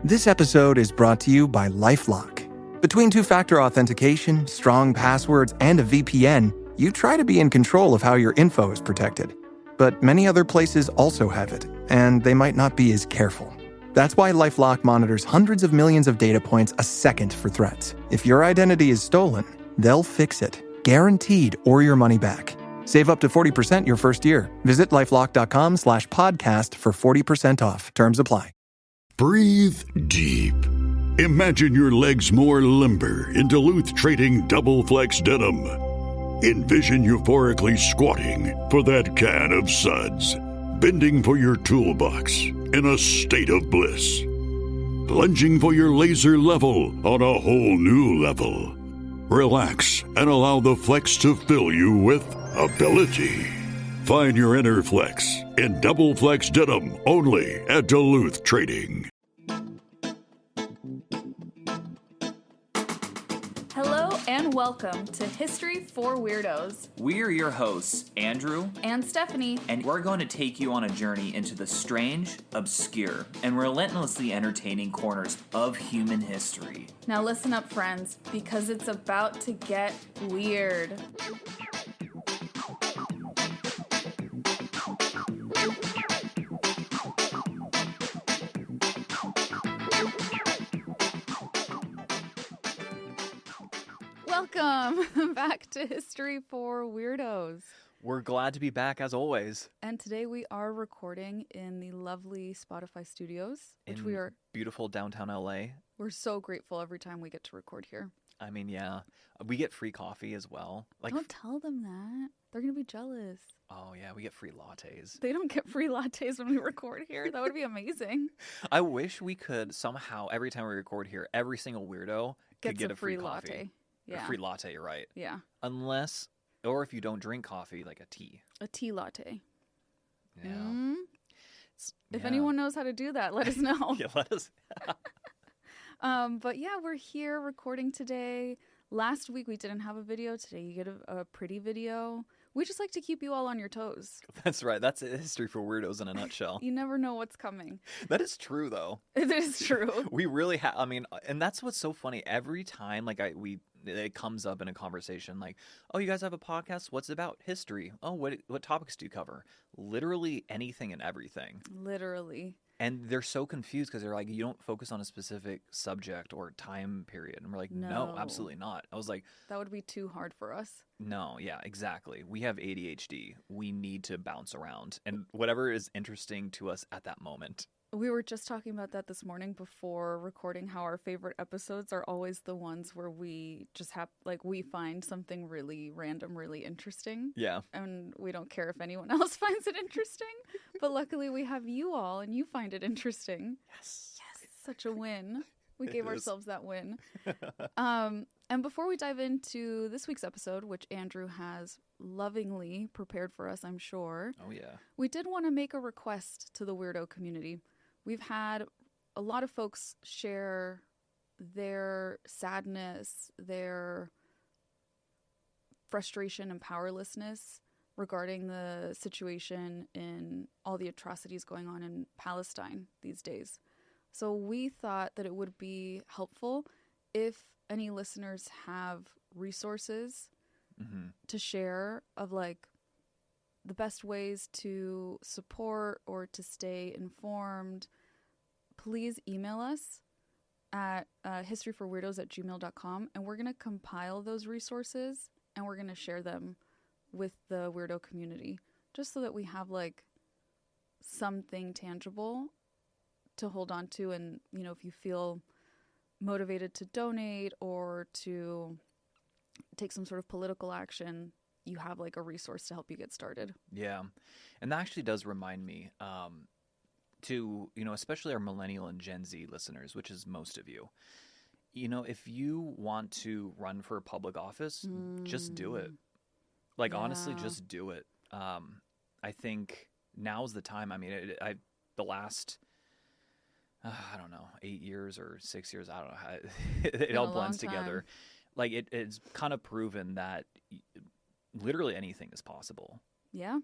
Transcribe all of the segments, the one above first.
This episode is brought to you by LifeLock. Between two-factor authentication, strong passwords, and a VPN, you try to be in control of how your info is protected. But many other places also have it, and they might not be as careful. That's why LifeLock monitors hundreds of millions of data points a second for threats. If your identity is stolen, they'll fix it, guaranteed, or your money back. Save up to 40% your first year. Visit LifeLock.com/podcast for 40% off. Terms apply. Breathe deep. Imagine your legs more limber in Duluth trading double flex denim. Envision euphorically squatting for that can of suds, bending for your toolbox in a state of bliss, lunging for your laser level on a whole new level. Relax and allow the flex to fill you with ability. Find your inner flex in double flex denim only at Duluth Trading. Hello and welcome to History For Weirdos. We're your hosts, Andrew and Stephanie, and we're going to take you on a journey into the strange, obscure, and relentlessly entertaining corners of human history. Now listen up, friends, because it's about to get weird. Welcome back to History For Weirdos. We're glad to be back as always. And today we are recording in the lovely Spotify studios, which we are beautiful downtown LA. We're so grateful every time we get to record here. I mean, yeah. We get free coffee as well. Don't tell them that. They're going to be jealous. Oh, yeah, we get free lattes. They don't get free lattes when we record here. That would be amazing. I wish we could somehow, every time we record here, every single weirdo could get a free coffee. Latte. Yeah. A free latte, you're right. Yeah. Unless, or if you don't drink coffee, like a tea. A tea latte. Yeah. Mm-hmm. If anyone knows how to do that, let us know. Yeah, let us. But yeah, we're here recording today. Last week we didn't have a video. Today you get a pretty video. We just like to keep you all on your toes. That's right. That's History for Weirdos in a nutshell. You never know what's coming. That is true, though. It is true. We really have. I mean, and that's what's so funny. Every time, it comes up in a conversation, like, "Oh, you guys have a podcast? What's it about? History? Oh, what topics do you cover?" Literally anything and everything. Literally. And they're so confused because they're like, you don't focus on a specific subject or time period. And we're like, no, absolutely not. I was like, that would be too hard for us. No, yeah, exactly. We have ADHD. We need to bounce around and whatever is interesting to us at that moment. We were just talking about that this morning before recording, how our favorite episodes are always the ones where we just we find something really random, really interesting. Yeah. And we don't care if anyone else finds it interesting. But luckily we have you all and you find it interesting. Yes. Yes. Such a win. We gave ourselves that win. And before we dive into this week's episode, which Andrew has lovingly prepared for us, I'm sure. Oh, yeah. We did want to make a request to the weirdo community. We've had a lot of folks share their sadness, their frustration and powerlessness regarding the situation in all the atrocities going on in Palestine these days. So we thought that it would be helpful if any listeners have resources to share of the best ways to support or to stay informed. Please email us at historyforweirdos@gmail.com, and we're going to compile those resources and we're going to share them with the weirdo community, just so that we have something tangible to hold on to. And, if you feel motivated to donate or to take some sort of political action, you have a resource to help you get started. Yeah. And that actually does remind me to, especially our millennial and Gen Z listeners, which is most of you, if you want to run for public office, just do it. Honestly, just do it. I think now's the time. I mean, the last, I don't know, 8 years or 6 years, I don't know how it all blends together. It's kind of proven that literally anything is possible. Yeah.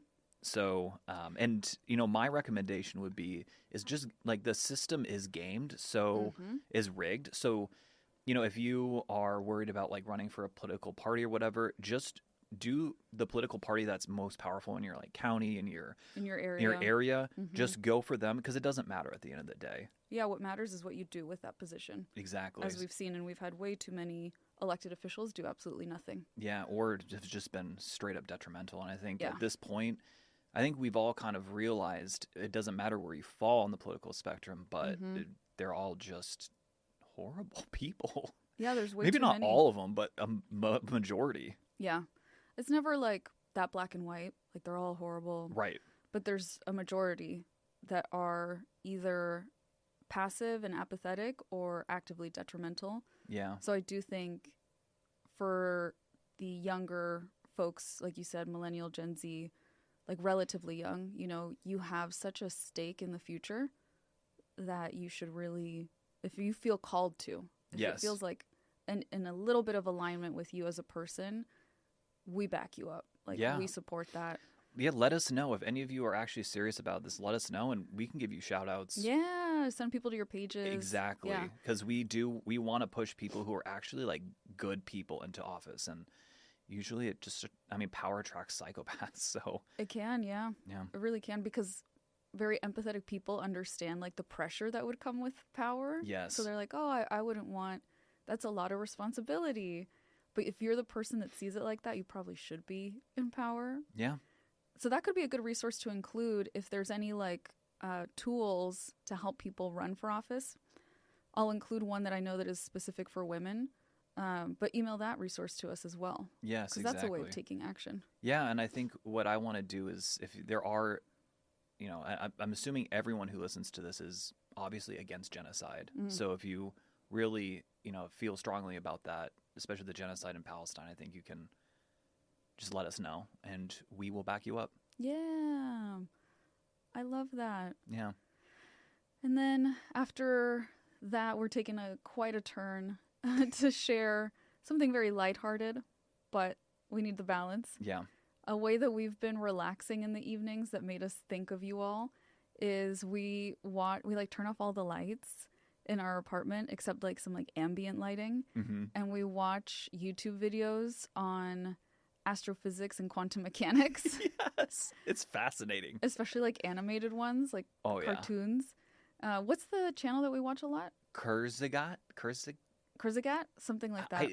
So, and my recommendation would be is just like the system is gamed, so is rigged. So, if you are worried about like running for a political party or whatever, just do the political party that's most powerful in your like county in your area. Just go for them because it doesn't matter at the end of the day. Yeah, what matters is what you do with that position. Exactly. As we've seen, and we've had way too many elected officials do absolutely nothing. Yeah, or have just been straight up detrimental. And I think at this point, I think we've all kind of realized it doesn't matter where you fall on the political spectrum, but they're all just horrible people. Yeah, there's way maybe too not many. all of them, but a majority. Yeah, it's never like that black and white. Like they're all horrible. Right. But there's a majority that are either passive and apathetic or actively detrimental. Yeah. So I do think for the younger folks, like you said, millennial, Gen Z, like relatively young, you have such a stake in the future that you should really, if you feel called to, if it feels like in a little bit of alignment with you as a person, we back you up. Like we support that. Yeah, let us know. If any of you are actually serious about this, let us know and we can give you shout outs. Yeah, send people to your pages. Exactly. Because we want to push people who are actually like good people into office. And usually power attracts psychopaths. So it can, yeah. It really can, because very empathetic people understand like the pressure that would come with power. Yes. So they're like, oh, I wouldn't want, that's a lot of responsibility. But if you're the person that sees it like that, you probably should be in power. Yeah. So that could be a good resource to include if there's any like tools to help people run for office. I'll include one that I know that is specific for women, but email that resource to us as well. Yes, because that's a way of taking action. Yeah, and I think what I want to do is if there are, I'm assuming everyone who listens to this is obviously against genocide. So if you really, feel strongly about that, especially the genocide in Palestine, I think you can just let us know and we will back you up. Yeah. I love that. Yeah. And then after that, we're taking quite a turn to share something very lighthearted, but we need the balance. Yeah. A way that we've been relaxing in the evenings that made us think of you all is we turn off all the lights in our apartment except like some like ambient lighting, and we watch YouTube videos on astrophysics and quantum mechanics. Yes, it's fascinating. Especially like animated ones, like cartoons. What's the channel that we watch a lot? Kurzagat? Something like that.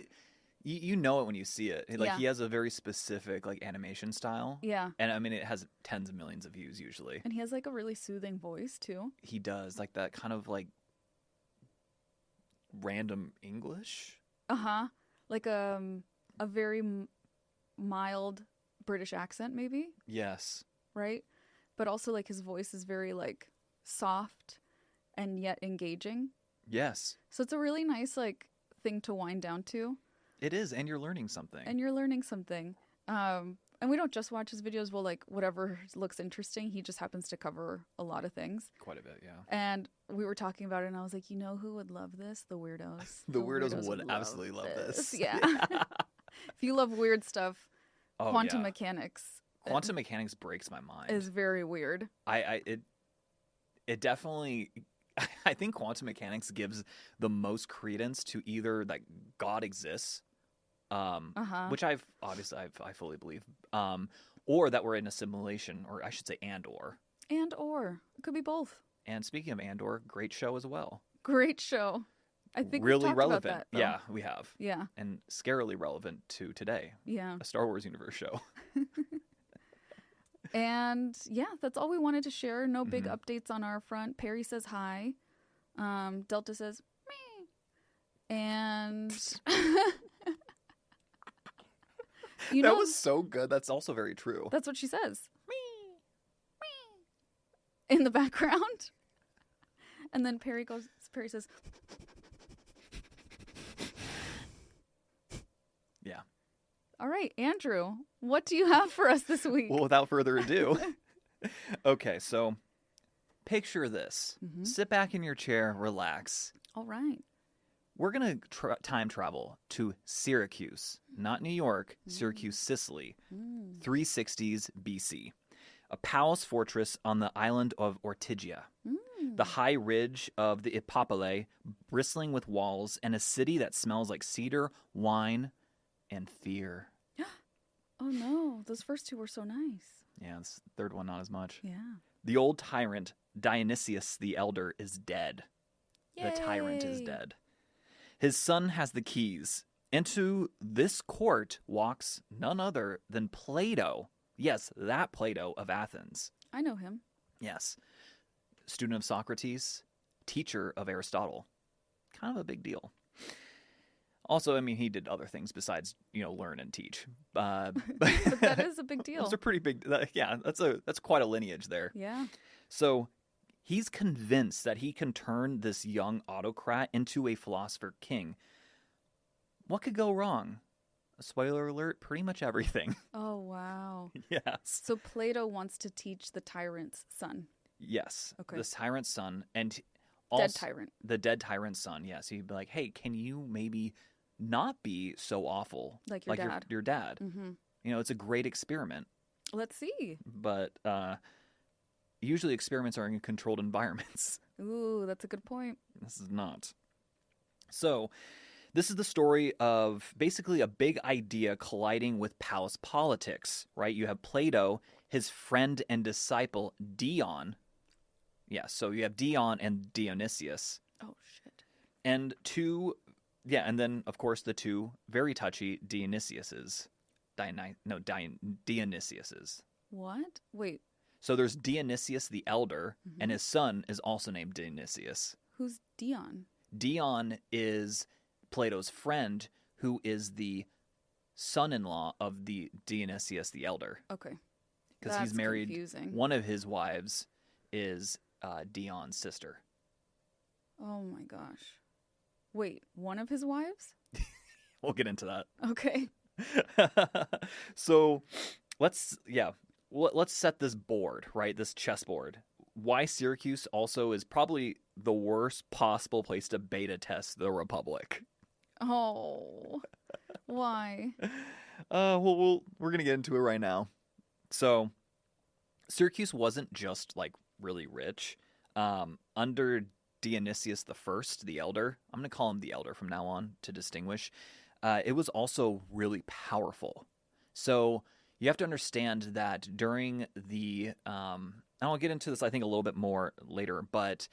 You know it when you see it. Like he has a very specific like animation style. Yeah. And I mean it has tens of millions of views usually. And he has like a really soothing voice too. He does, like that kind of like random English. Like a very mild British accent maybe. Yes. Right? But also like his voice is very like soft and yet engaging. Yes. So it's a really nice like thing to wind down to. It is, and you're learning something. And we don't just watch his videos. Well, like whatever looks interesting, he just happens to cover a lot of things. Quite a bit, yeah. And we were talking about it, and I was like, you know who would love this? The weirdos. The weirdos would absolutely love this. Yeah. If you love weird stuff, quantum mechanics. Quantum mechanics breaks my mind. Is very weird. It definitely. I think quantum mechanics gives the most credence to either that God exists, which I fully believe, or that we're in a simulation, or I should say, and/or. And/or. It could be both. And speaking of and/or, great show as well. Great show. I think really we've talked relevant. About that, yeah, we have. Yeah. And scarily relevant to today. Yeah. A Star Wars universe show. And yeah, that's all we wanted to share. No big updates on our front. Perry says hi. Delta says me. And that was so good. That's also very true. That's what she says. Me. In the background. And then Perry says yeah. All right, Andrew, what do you have for us this week? Well, without further ado. Okay, so picture this. Sit back in your chair, relax. All right. We're going to time travel to Syracuse, not New York, Syracuse, Sicily, 360s BC. a palace fortress on the island of Ortygia, the high ridge of the Epopole, bristling with walls, and a city that smells like cedar, wine, and fear. Oh no, those first two were so nice. Yeah, this third one not as much. Yeah. The old tyrant, Dionysius the Elder, is dead. Yay. The tyrant is dead. His son has the keys. Into this court walks none other than Plato. Yes, that Plato of Athens. I know him. Yes. Student of Socrates, teacher of Aristotle. Kind of a big deal. Also, I mean, he did other things besides, learn and teach. But that is a big deal. Those are pretty big. Yeah, that's quite a lineage there. Yeah. So he's convinced that he can turn this young autocrat into a philosopher-king. What could go wrong? Spoiler alert, pretty much everything. Oh, wow. Yes. So Plato wants to teach the tyrant's son. Yes. Okay. This tyrant's son. And also, Dead tyrant. The dead tyrant's son, yes. He'd be like, hey, can you maybe not be so awful Like your dad. Your dad. Mm-hmm. It's a great experiment. Let's see. But usually experiments are in controlled environments. Ooh, that's a good point. This is not. So this is the story of basically a big idea colliding with palace politics, right? You have Plato, his friend and disciple Dion. Yeah, so you have Dion and Dionysius. Oh, shit. And and then, of course, the two very touchy Dionysiuses. Dionysiuses. What? Wait, So there's Dionysius the Elder, and his son is also named Dionysius. who's Dion? Dion is Plato's friend, who is the son-in-law of the Dionysius the Elder. Okay. Because he's That's married. confusing. One of his wives is Dion's sister. Oh my gosh. Wait, one of his wives? We'll get into that. Okay. So let's set this board, right? This chessboard. Why Syracuse also is probably the worst possible place to beta test the Republic. Oh. Why? We're going to get into it right now. So Syracuse wasn't just like really rich. Under Dionysius the Elder, I'm going to call him the Elder from now on to distinguish, it was also really powerful. So you have to understand that during the, and I'll get into this I think a little bit more later, but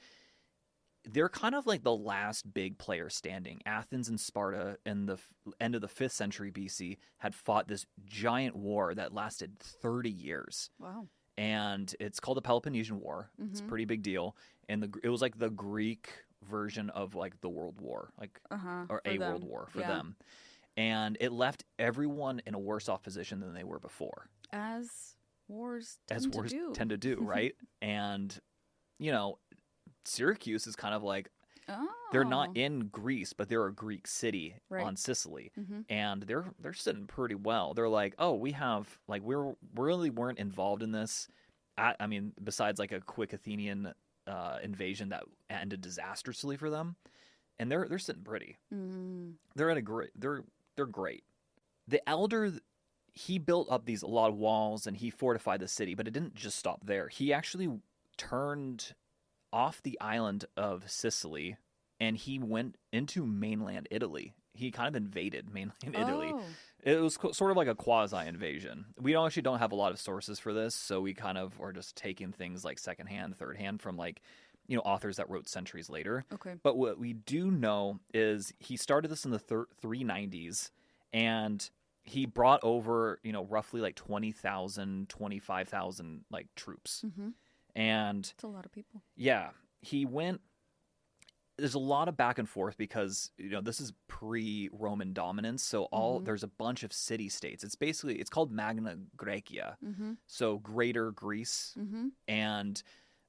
they're kind of like the last big player standing. Athens and Sparta in the end of the 5th century BC had fought this giant war that lasted 30 years. Wow. And it's called the Peloponnesian War. Mm-hmm. It's a pretty big deal. And it was like the Greek version of like the World War, or a world war for them. And it left everyone in a worse off position than they were before. As wars tend to do, right? And, Syracuse is kind of like, they're not in Greece, but they're a Greek city on Sicily. Mm-hmm. And they're sitting pretty well. They're like, oh, we really weren't involved in this. Besides like a quick Athenian invasion that ended disastrously for them. And they're sitting pretty. Mm. They're great. The Elder, he built up a lot of walls and he fortified the city, but it didn't just stop there. He actually turned off the island of Sicily and he went into mainland Italy. He kind of invaded mainland Italy. It was sort of like a quasi-invasion. We don't have a lot of sources for this, so we kind of are just taking things like secondhand, thirdhand from authors that wrote centuries later. Okay. But what we do know is he started this in the 390s, and he brought over, roughly like 20,000, 25,000 troops. Mm-hmm. And it's a lot of people. Yeah. He went. There's a lot of back and forth because, this is pre-Roman dominance. So there's a bunch of city-states. It's called Magna Graecia. Mm-hmm. So Greater Greece and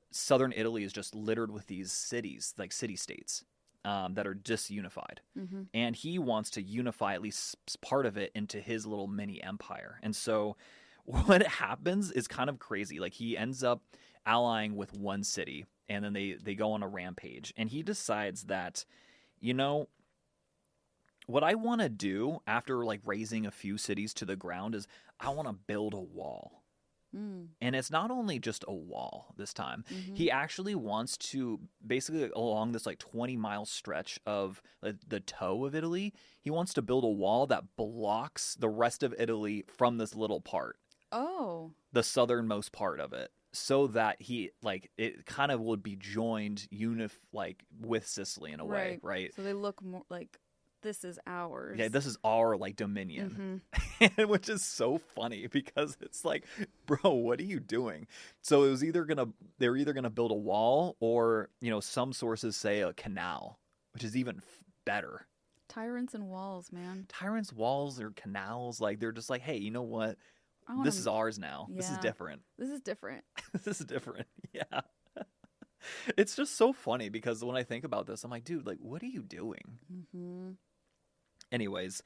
southern Italy is just littered with these cities, like city-states that are disunified. Mm-hmm. And he wants to unify at least part of it into his little mini empire. And so what happens is kind of crazy. Like he ends up allying with one city. And then they go on a rampage. And he decides that, what I want to do after razing a few cities to the ground is I want to build a wall. And it's not only just a wall this time. He actually wants to, basically along this like 20-mile stretch of the toe of Italy, he wants to build a wall that blocks the rest of Italy from this little part. Oh. The southernmost part of it. So that it kind of would be joined with Sicily in a way, right? So they look more like this is ours. Yeah, this is our like dominion, which is so funny because it's like, bro, what are you doing? So it was they're either gonna build a wall or some sources say a canal, which is even better. Tyrants and walls, man. Tyrants, walls, or canals, like they're just like, hey, you know what? This is ours now. Yeah. This is different. This is different. This is different. Yeah. It's just so funny because when I think about this, I'm like, dude, like, what are you doing? Anyways,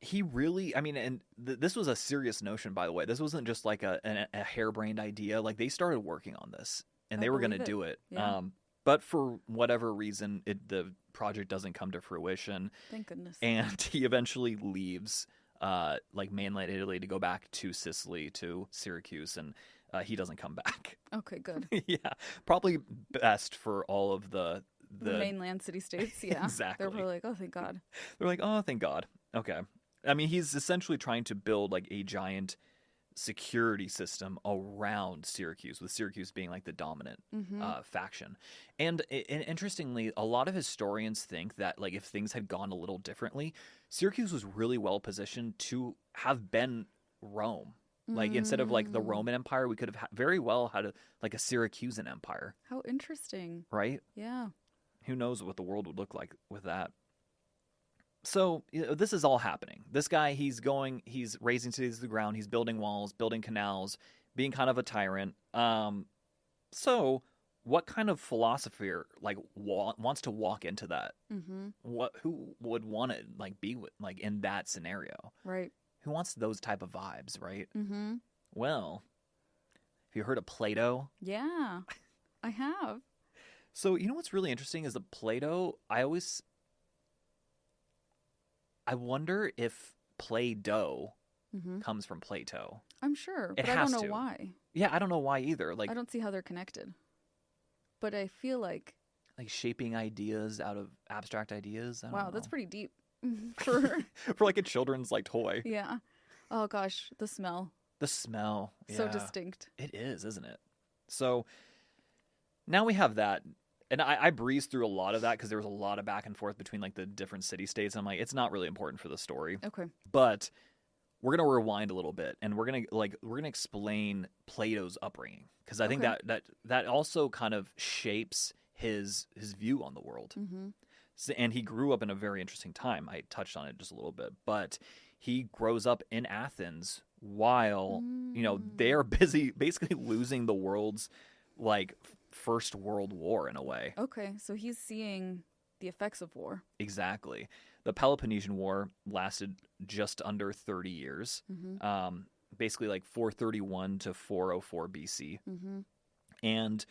he really, I mean, and this was a serious notion, by the way. This wasn't just like a harebrained idea. Like, they started working on this, and they were going to do it. Yeah. But for whatever reason, the project doesn't come to fruition. Thank goodness. And he eventually leaves mainland Italy to go back to Sicily, to Syracuse, and he doesn't come back. Okay, good. Yeah, probably best for all of the mainland city-states. Yeah, exactly. They're probably like, oh, thank God. They're like, oh, thank God. Okay. I mean, he's essentially trying to build like a giant security system around Syracuse, with Syracuse being like the dominant faction. And interestingly, a lot of historians think that like if things had gone a little differently, Syracuse was really well positioned to have been Rome. Like instead of like the Roman Empire, we could have very well had a Syracusan empire. How interesting. Right? Yeah. Who knows what the world would look like with that. So this is all happening. This guy, he's raising cities to the ground. He's building walls, building canals, being kind of a tyrant. So what kind of philosopher wants to walk into that? Who would want to be with in that scenario? Right. Who wants those type of vibes, right? Well, have you heard of Plato? Yeah, I have. So you know what's really interesting is that Plato, I wonder if Play-Doh comes from Plato. I'm sure, but I don't know why. Yeah, I don't know why either. I don't see how they're connected. But I feel like shaping ideas out of abstract ideas. Wow, that's pretty deep for for a children's toy. Yeah. Oh gosh, the smell. The smell. Yeah. So distinct. It is, isn't it? So now we have that. And I breezed through a lot of that because there was a lot of back and forth between the different city-states. I'm like, it's not really important for the story. Okay. But we're gonna rewind a little bit, and we're gonna explain Plato's upbringing, because I think that also kind of shapes his view on the world. So, and he grew up in a very interesting time. I touched on it just a little bit, but he grows up in Athens while they're busy basically losing the world's First World War in a way. Okay, so he's seeing the effects of war. Exactly. The Peloponnesian War lasted just under 30 years, basically 431 to 404 BC. And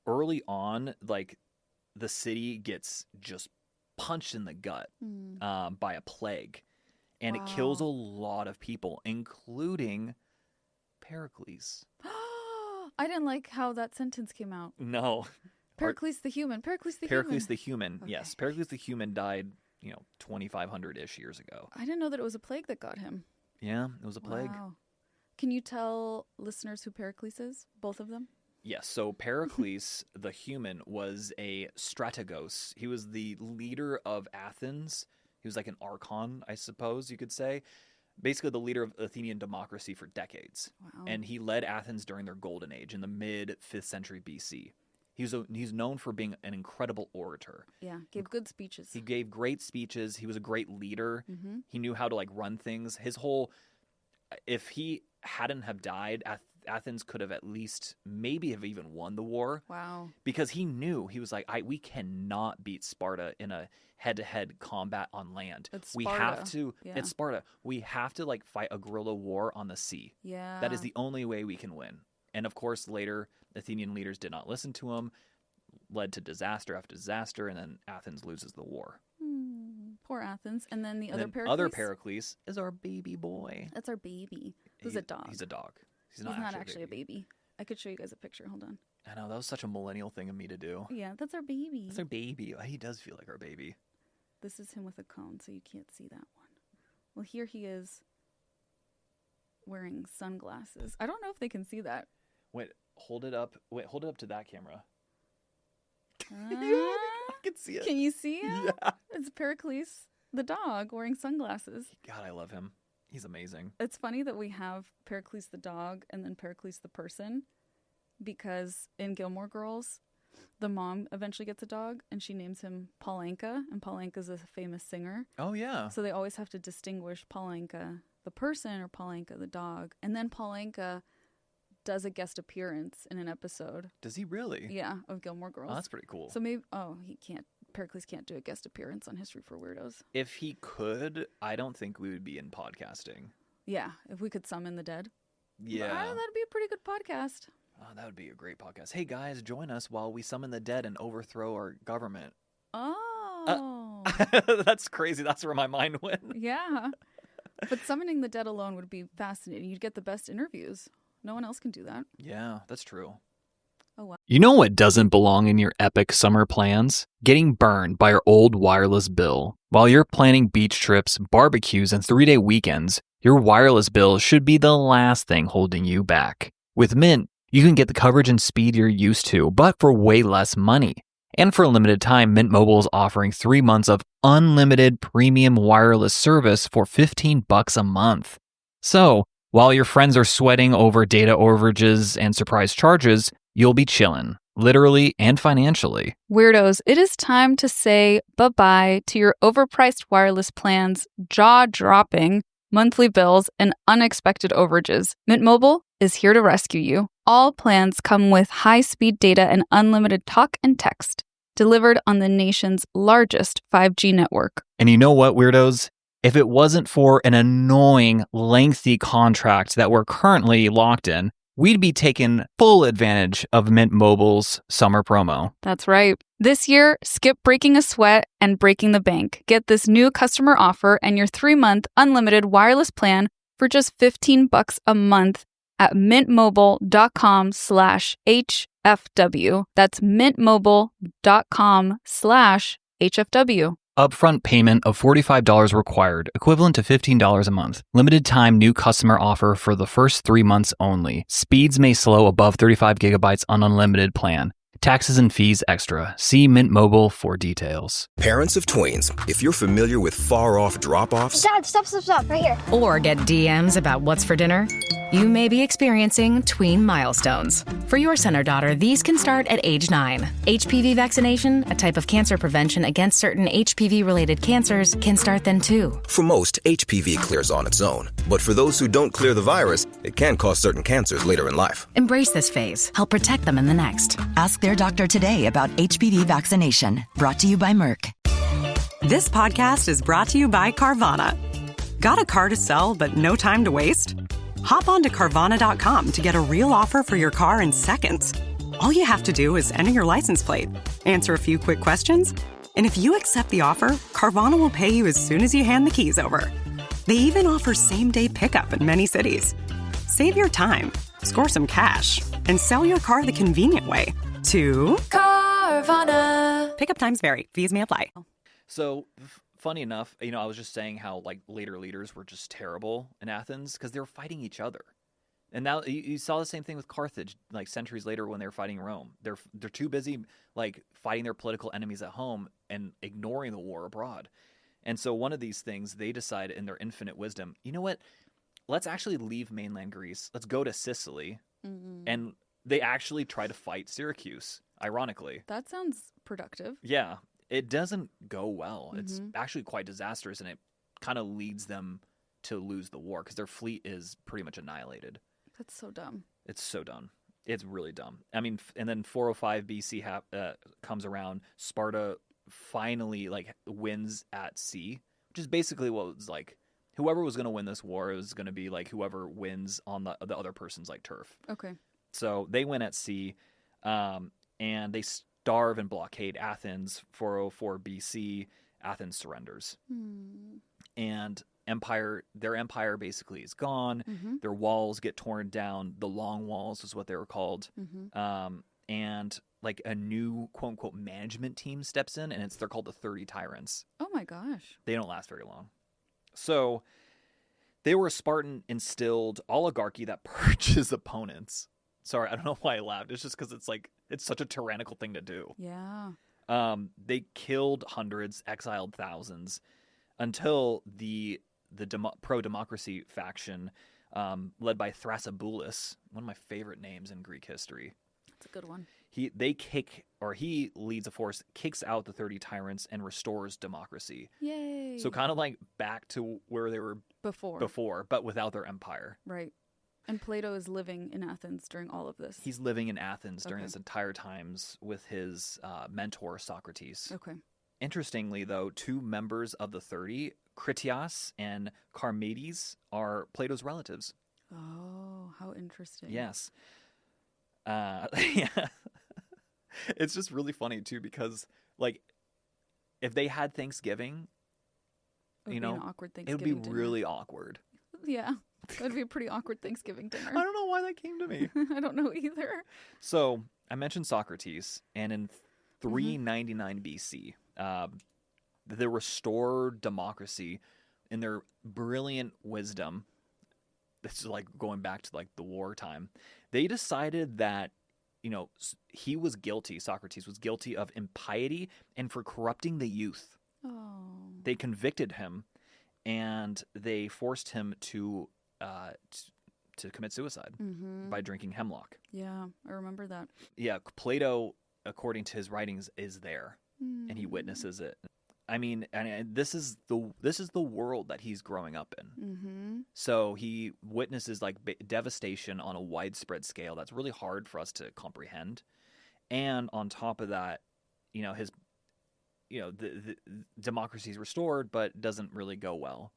early on, the city gets just punched in the gut by a plague, and it kills a lot of people, including Pericles. I didn't like how that sentence came out. No. Pericles the human. Pericles the human. Okay. Yes. Pericles the human died, 2,500-ish years ago. I didn't know that it was a plague that got him. Yeah, it was a plague. Wow. Can you tell listeners who Pericles is? Both of them? Yes. So Pericles the human was a strategos. He was the leader of Athens. He was like an archon, I suppose you could say. Basically the leader of Athenian democracy for decades. Wow. And he led Athens during their golden age in the mid-5th century BC. He's known for being an incredible orator. Yeah, gave good speeches. He gave great speeches. He was a great leader. He knew how to run things. If he hadn't have died, Athens could have at least maybe have even won the war. Wow. Because he knew, he was like, we cannot beat Sparta in a head-to-head combat on land. It's Sparta. We have to. Yeah. It's Sparta. We have to fight a guerrilla war on the sea. Yeah. That is the only way we can win. And of course, later Athenian leaders did not listen to him, led to disaster after disaster, and then Athens loses the war. Poor Athens. And then the other Pericles? Other Pericles is our baby boy. That's our baby. Who's a dog. He's a dog. He's not actually a baby. I could show you guys a picture. Hold on. I know, that was such a millennial thing of me to do. Yeah, that's our baby. That's our baby. He does feel like our baby. This is him with a cone, so you can't see that one. Well, here he is wearing sunglasses. I don't know if they can see that. Wait, hold it up. Hold it up to that camera. Yeah, I can see it. Can you see him? Yeah. It's Pericles, the dog, wearing sunglasses. God, I love him. He's amazing. It's funny that we have Pericles the dog and then Pericles the person, because in Gilmore Girls, the mom eventually gets a dog and she names him Paul Anka, and Paul Anka's a famous singer. Oh, yeah. So they always have to distinguish Paul Anka the person or Paul Anka the dog. And then Paul Anka does a guest appearance in an episode. Does he really? Yeah, of Gilmore Girls. Oh, that's pretty cool. So maybe, he can't. Pericles can't do a guest appearance on History for Weirdos. If he could, I don't think we would be in podcasting. Yeah, if we could summon the dead. Yeah. That'd be a pretty good podcast. Oh, that would be a great podcast. Hey, guys, join us while we summon the dead and overthrow our government. Oh. That's crazy. That's where my mind went. Yeah. But summoning the dead alone would be fascinating. You'd get the best interviews. No one else can do that. Yeah, that's true. Oh, wow. You know what doesn't belong in your epic summer plans? Getting burned by your old wireless bill. While you're planning beach trips, barbecues, and 3-day weekends, your wireless bill should be the last thing holding you back. With Mint, you can get the coverage and speed you're used to, but for way less money. And for a limited time, Mint Mobile is offering 3 months of unlimited premium wireless service for $15 a month. So, while your friends are sweating over data overages and surprise charges, you'll be chillin', literally and financially. Weirdos, it is time to say bye-bye to your overpriced wireless plans, jaw-dropping monthly bills, and unexpected overages. Mint Mobile is here to rescue you. All plans come with high-speed data and unlimited talk and text, delivered on the nation's largest 5G network. And you know what, weirdos? If it wasn't for an annoying, lengthy contract that we're currently locked in, we'd be taking full advantage of Mint Mobile's summer promo. That's right. This year, skip breaking a sweat and breaking the bank. Get this new customer offer and your 3-month unlimited wireless plan for just $15 a month at mintmobile.com/HFW. That's mintmobile.com/HFW. Upfront payment of $45 required, equivalent to $15 a month. Limited time new customer offer for the first 3 months only. Speeds may slow above 35 gigabytes on unlimited plan. Taxes and fees extra. See Mint Mobile for details. Parents of tweens, if you're familiar with far-off drop-offs... Dad, stop, right here. Or get DMs about what's for dinner, you may be experiencing tween milestones. For your son or daughter, these can start at age 9. HPV vaccination, a type of cancer prevention against certain HPV-related cancers, can start then too. For most, HPV clears on its own. But for those who don't clear the virus, it can cause certain cancers later in life. Embrace this phase. Help protect them in the next. Ask their doctor today about HPV vaccination. Brought to you by Merck. This podcast is brought to you by Carvana. Got a car to sell but no time to waste? Hop on to Carvana.com to get a real offer for your car in seconds. All you have to do is enter your license plate, answer a few quick questions, and if you accept the offer, Carvana will pay you as soon as you hand the keys over. They even offer same-day pickup in many cities. Save your time, score some cash, and sell your car the convenient way to Carvana. Pickup times vary. Fees may apply. So, funny enough, I was just saying how later leaders were just terrible in Athens because they were fighting each other. And now you saw the same thing with Carthage, centuries later when they were fighting Rome. They're too busy fighting their political enemies at home and ignoring the war abroad. And so one of these things, they decide in their infinite wisdom, you know what? Let's actually leave mainland Greece. Let's go to Sicily. Mm-hmm. And they actually try to fight Syracuse, ironically. That sounds productive. Yeah. It doesn't go well. Mm-hmm. It's actually quite disastrous, and it kind of leads them to lose the war because their fleet is pretty much annihilated. That's so dumb. It's so dumb. It's really dumb. I mean, and then 405 BC comes around. Sparta finally wins at sea, which is basically what it was like. Whoever was going to win this war, it was going to be whoever wins on the other person's turf. Okay. So they win at sea, and they starve and blockade Athens. 404 BC, Athens surrenders. And their empire basically is gone. Mm-hmm. Their walls get torn down. The Long Walls is what they were called. Mm-hmm. And like a new quote unquote management team steps in, and they're called the 30 Tyrants. Oh my gosh. They don't last very long. So they were a Spartan instilled oligarchy that purges opponents. Sorry, I don't know why I laughed. It's just because it's such a tyrannical thing to do. Yeah. They killed hundreds, exiled thousands, until the pro-democracy faction, led by Thrasybulus, one of my favorite names in Greek history. That's a good one. He leads a force, kicks out the 30 tyrants, and restores democracy. Yay. So kind of like back to where they were before, but without their empire. Right. And Plato is living in Athens during all of this. He's living in Athens during Okay. this entire times with his mentor, Socrates. Okay. Interestingly, though, 2 members of the 30, Critias and Charmides, are Plato's relatives. Oh, how interesting. Yes. Yeah. It's just really funny, too, because, like, if they had Thanksgiving, It would you be know, an awkward it would Thanksgiving be dinner. really awkward. Yeah. It would be a pretty awkward Thanksgiving dinner. I don't know why that came to me. I don't know either. So I mentioned Socrates, and in 399 BC, the restored democracy, in their brilliant wisdom, this is like going back to like the wartime, they decided that, you know, Socrates was guilty of impiety and for corrupting the youth. Oh. They convicted him, and they forced him to commit suicide by drinking hemlock. Yeah, I remember that. Yeah, Plato, according to his writings, is there, and he witnesses it. I mean, and this is the world that he's growing up in. Mm-hmm. So he witnesses like devastation on a widespread scale that's really hard for us to comprehend. And on top of that, the democracy's restored, but doesn't really go well.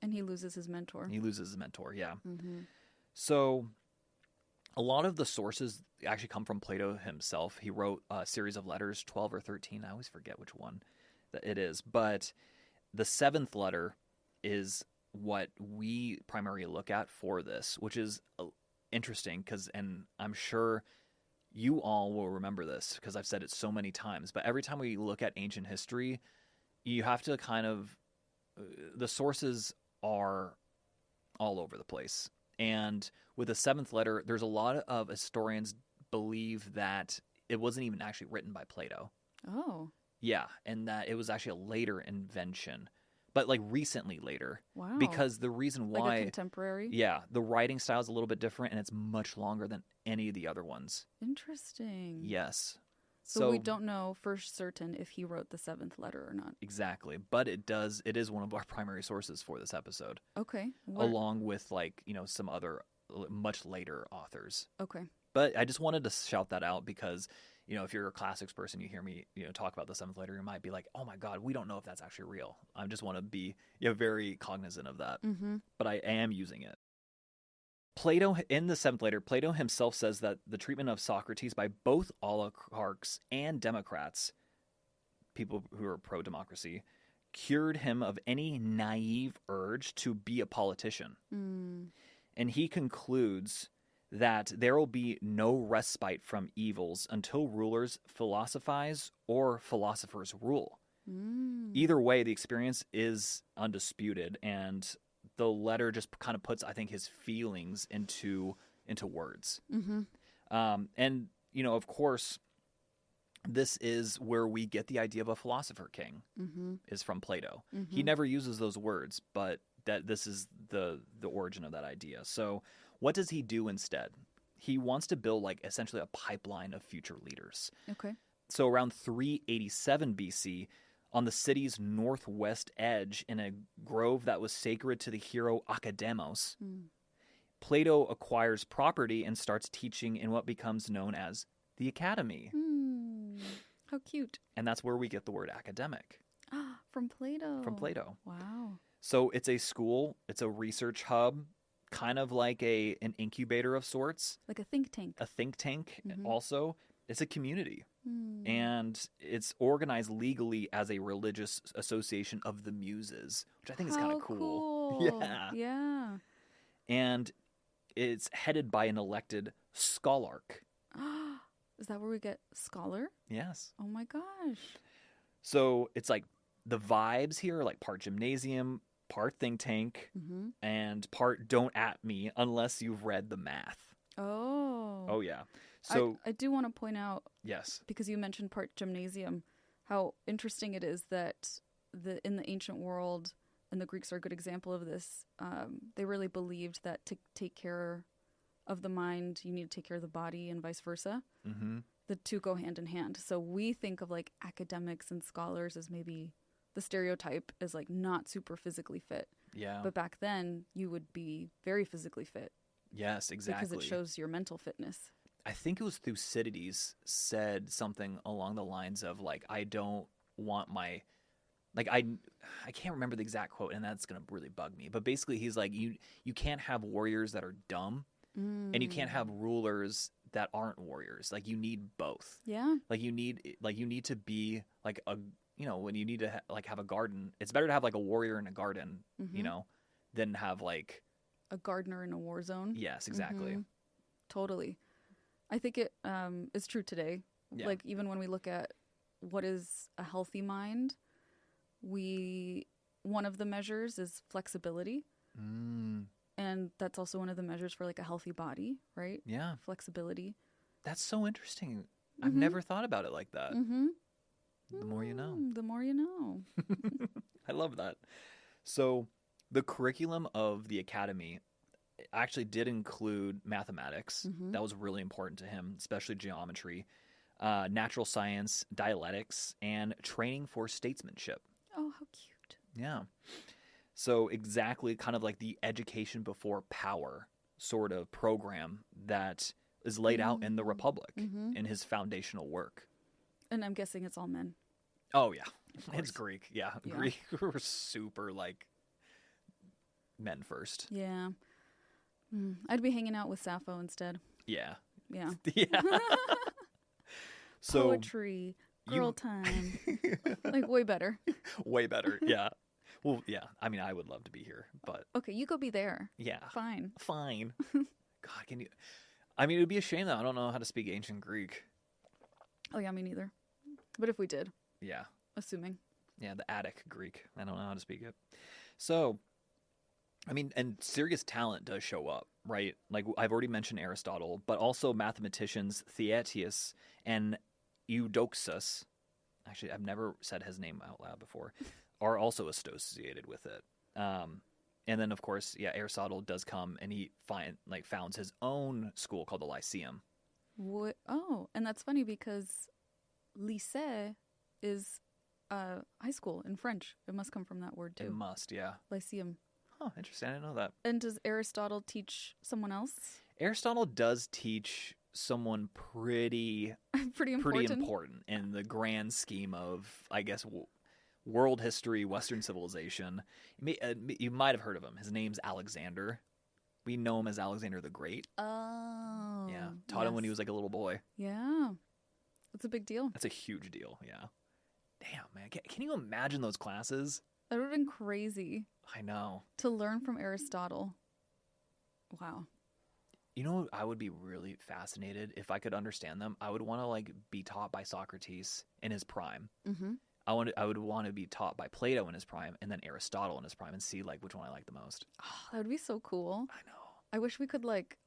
And he loses his mentor. Yeah. Mm-hmm. So a lot of the sources actually come from Plato himself. He wrote a series of letters, 12 or 13. I always forget which one it is. But the 7th letter is what we primarily look at for this, which is interesting and I'm sure you all will remember this because I've said it so many times. But every time we look at ancient history, you have to kind of the sources are all over the place. And with the 7th letter, there's a lot of historians believe that it wasn't even actually written by Plato. Oh. Yeah, and that it was actually a later invention, but like recently later. Wow. Because the reason why... Like a contemporary? Yeah, the writing style is a little bit different, and it's much longer than any of the other ones. Interesting. Yes. So we don't know for certain if he wrote the 7th letter or not. Exactly. But it is one of our primary sources for this episode. Okay. Along with some other much later authors. Okay. But I just wanted to shout that out because, if you're a classics person, you hear me, talk about the 7th letter, you might be like, oh my God, we don't know if that's actually real. I just want to be very cognizant of that. Mm-hmm. But I am using it. Plato, in the 7th letter, Plato himself says that the treatment of Socrates by both oligarchs and democrats, people who are pro-democracy, cured him of any naive urge to be a politician. Mm. And he concludes that there will be no respite from evils until rulers philosophize or philosophers rule. Mm. Either way, the experience is undisputed, and the letter just kind of puts, I think, his feelings into words. Mm-hmm. And, of course, this is where we get the idea of a philosopher-king, is from Plato. Mm-hmm. He never uses those words, but that this is the origin of that idea. So what does he do instead? He wants to build, essentially a pipeline of future leaders. Okay. So around 387 BC, on the city's northwest edge in a grove that was sacred to the hero Academos, Plato acquires property and starts teaching in what becomes known as the academy. How cute. And that's where we get the word academic. From Plato. From Plato. Wow. So it's a school, it's a research hub, kind of like an incubator of sorts. Like a think tank. A think tank also. It's a community. And it's organized legally as a religious association of the Muses, which I think is kind of cool. Yeah. Yeah. And it's headed by an elected scholarch. Is that where we get scholar? Yes. Oh my gosh. So it's like the vibes here are like part gymnasium, part think tank, and part don't at me unless you've read the math. Oh yeah. So I do want to point out, yes, because you mentioned part gymnasium, how interesting it is that in the ancient world, and the Greeks are a good example of this, they really believed that to take care of the mind, you need to take care of the body and vice versa. The two go hand in hand. So we think of like academics and scholars as maybe the stereotype as like not super physically fit. Yeah. But back then you would be very physically fit. Yes, exactly. Because it shows your mental fitness. I think it was Thucydides said something along the lines of like, I don't want my, like I can't remember the exact quote, and that's gonna really bug me. But basically, he's like, you can't have warriors that are dumb, and you can't have rulers that aren't warriors. Like you need both. Yeah. Like you need to be like a, you know, when you need to have a garden, it's better to have like a warrior in a garden, you know, than have like a gardener in a war zone. Yes, exactly. Totally. I think it is true today. Yeah. Like even when we look at what is a healthy mind, one of the measures is flexibility. And that's also one of the measures for like a healthy body, right? Yeah. Flexibility. That's so interesting. I've never thought about it like that. The more you know. The more you know. I love that. So the curriculum of the academy actually did include mathematics. That was really important to him, especially geometry, natural science, dialectics, and training for statesmanship. Oh, how cute. Yeah. So exactly kind of like the education before power sort of program that is laid out in the Republic in his foundational work. And I'm guessing it's all men. Oh, yeah. It's Greek. Yeah. Greek were super like men first. Yeah. I'd be hanging out with Sappho instead. Yeah. Yeah. Yeah. So poetry, girl time. Like way better. Way better. Yeah. Well, yeah. I mean, I would love to be here, but okay, you go be there. Yeah. Fine. God, can you? I mean, it would be a shame that I don't know how to speak ancient Greek. Oh yeah, me neither. But if we did. Yeah. Assuming. Yeah, the Attic Greek. I don't know how to speak it. So, I mean, and serious talent does show up, right? Like I've already mentioned Aristotle, but also mathematicians Theaetetus and Eudoxus. Actually, I've never said his name out loud before. Are also associated with it. And then, of course, Aristotle does come and he founds his own school called the Lyceum. What? Oh, and that's funny because lycée is high school in French. It must come from that word, too. It must, yeah. Lyceum. Oh, interesting. I didn't know that. And does Aristotle teach someone else? Aristotle does teach someone pretty important in the grand scheme of, I guess, world history, Western civilization. You might have heard of him. His name's Alexander. We know him as Alexander the Great. Oh. Yeah. Taught him when he was like a little boy. Yeah. That's a big deal. That's a huge deal. Yeah. Damn, man. Can you imagine those classes? That would have been crazy. I know. To learn from Aristotle. Wow. You know, I would be really fascinated if I could understand them. I would want to like be taught by Socrates in his prime. I would want to be taught by Plato in his prime, and then Aristotle in his prime, and see like which one I like the most. Oh, that would be so cool. I know. I wish we could like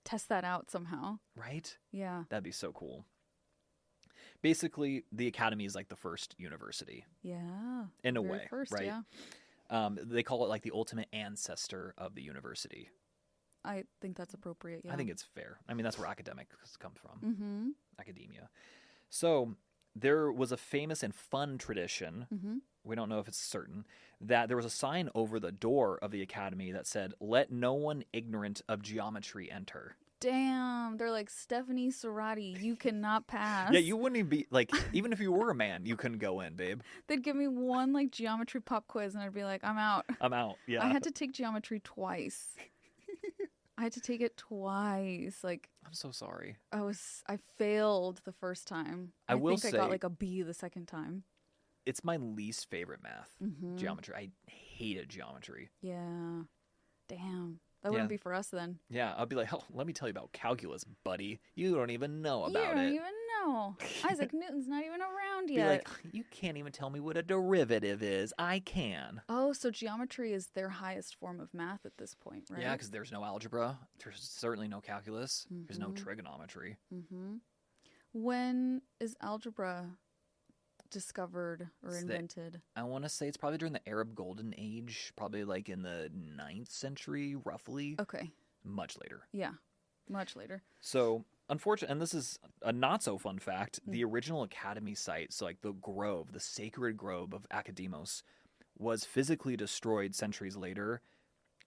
test that out somehow. Right? Yeah. That'd be so cool. Basically, the academy is like the first university. Yeah. In a Very way, first, right? Yeah. They call it like the ultimate ancestor of the university. I think that's appropriate, yeah. I think it's fair. I mean, that's where academics come from. Academia. So there was a famous and fun tradition, we don't know if it's certain, that there was a sign over the door of the academy that said, "Let no one ignorant of geometry enter." Damn, they're like, Stephanie Serrati, you cannot pass. Yeah, you wouldn't even be, like, even if you were a man, you couldn't go in, babe. They'd give me one, like, geometry pop quiz, and I'd be like, I'm out. I'm out, yeah. I had to take geometry twice. I had to take it twice. Like, I'm so sorry. I failed the first time. I will think say, I got like a B the second time. It's my least favorite math, geometry. I hated geometry. Yeah. Damn. That wouldn't be for us then. Yeah, I'll be like, oh, let me tell you about calculus, buddy. You don't even know about it. You don't even know. Isaac Newton's not even around Be yet. like, you can't even tell me what a derivative is. I can. Oh, so geometry is their highest form of math at this point, right? Yeah, because there's no algebra. There's certainly no calculus. There's no trigonometry. When is algebra discovered or invented? I want to say it's probably during the Arab Golden Age, probably like in the 9th century, roughly. Okay. Much later. Yeah, much later. So, unfortunately, and this is a not so fun fact, the original academy site, so like the grove, the sacred grove of Academos, was physically destroyed centuries later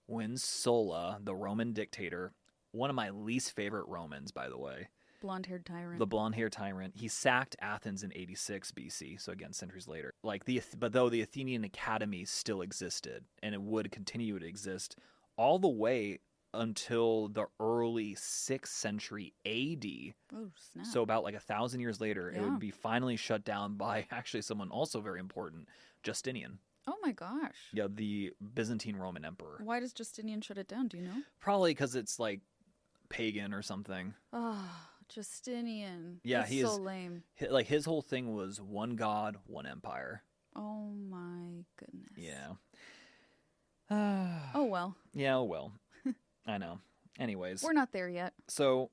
when Sulla, the Roman dictator, one of my least favorite Romans, by the way, blonde-haired tyrant. The blonde-haired tyrant. He sacked Athens in 86 BC, so again, centuries later. But though the Athenian Academy still existed, and it would continue to exist all the way until the early 6th century AD. Oh, snap. So about like 1,000 years later, it would be finally shut down by actually someone also very important, Justinian. Oh my gosh. Yeah, the Byzantine Roman emperor. Why does Justinian shut it down? Do you know? Probably because it's like pagan or something. Oh, Justinian. Yeah, That's so lame. Like his whole thing was one god, one empire. Oh my goodness. Yeah. Oh well. Yeah, well. I know. Anyways. We're not there yet. So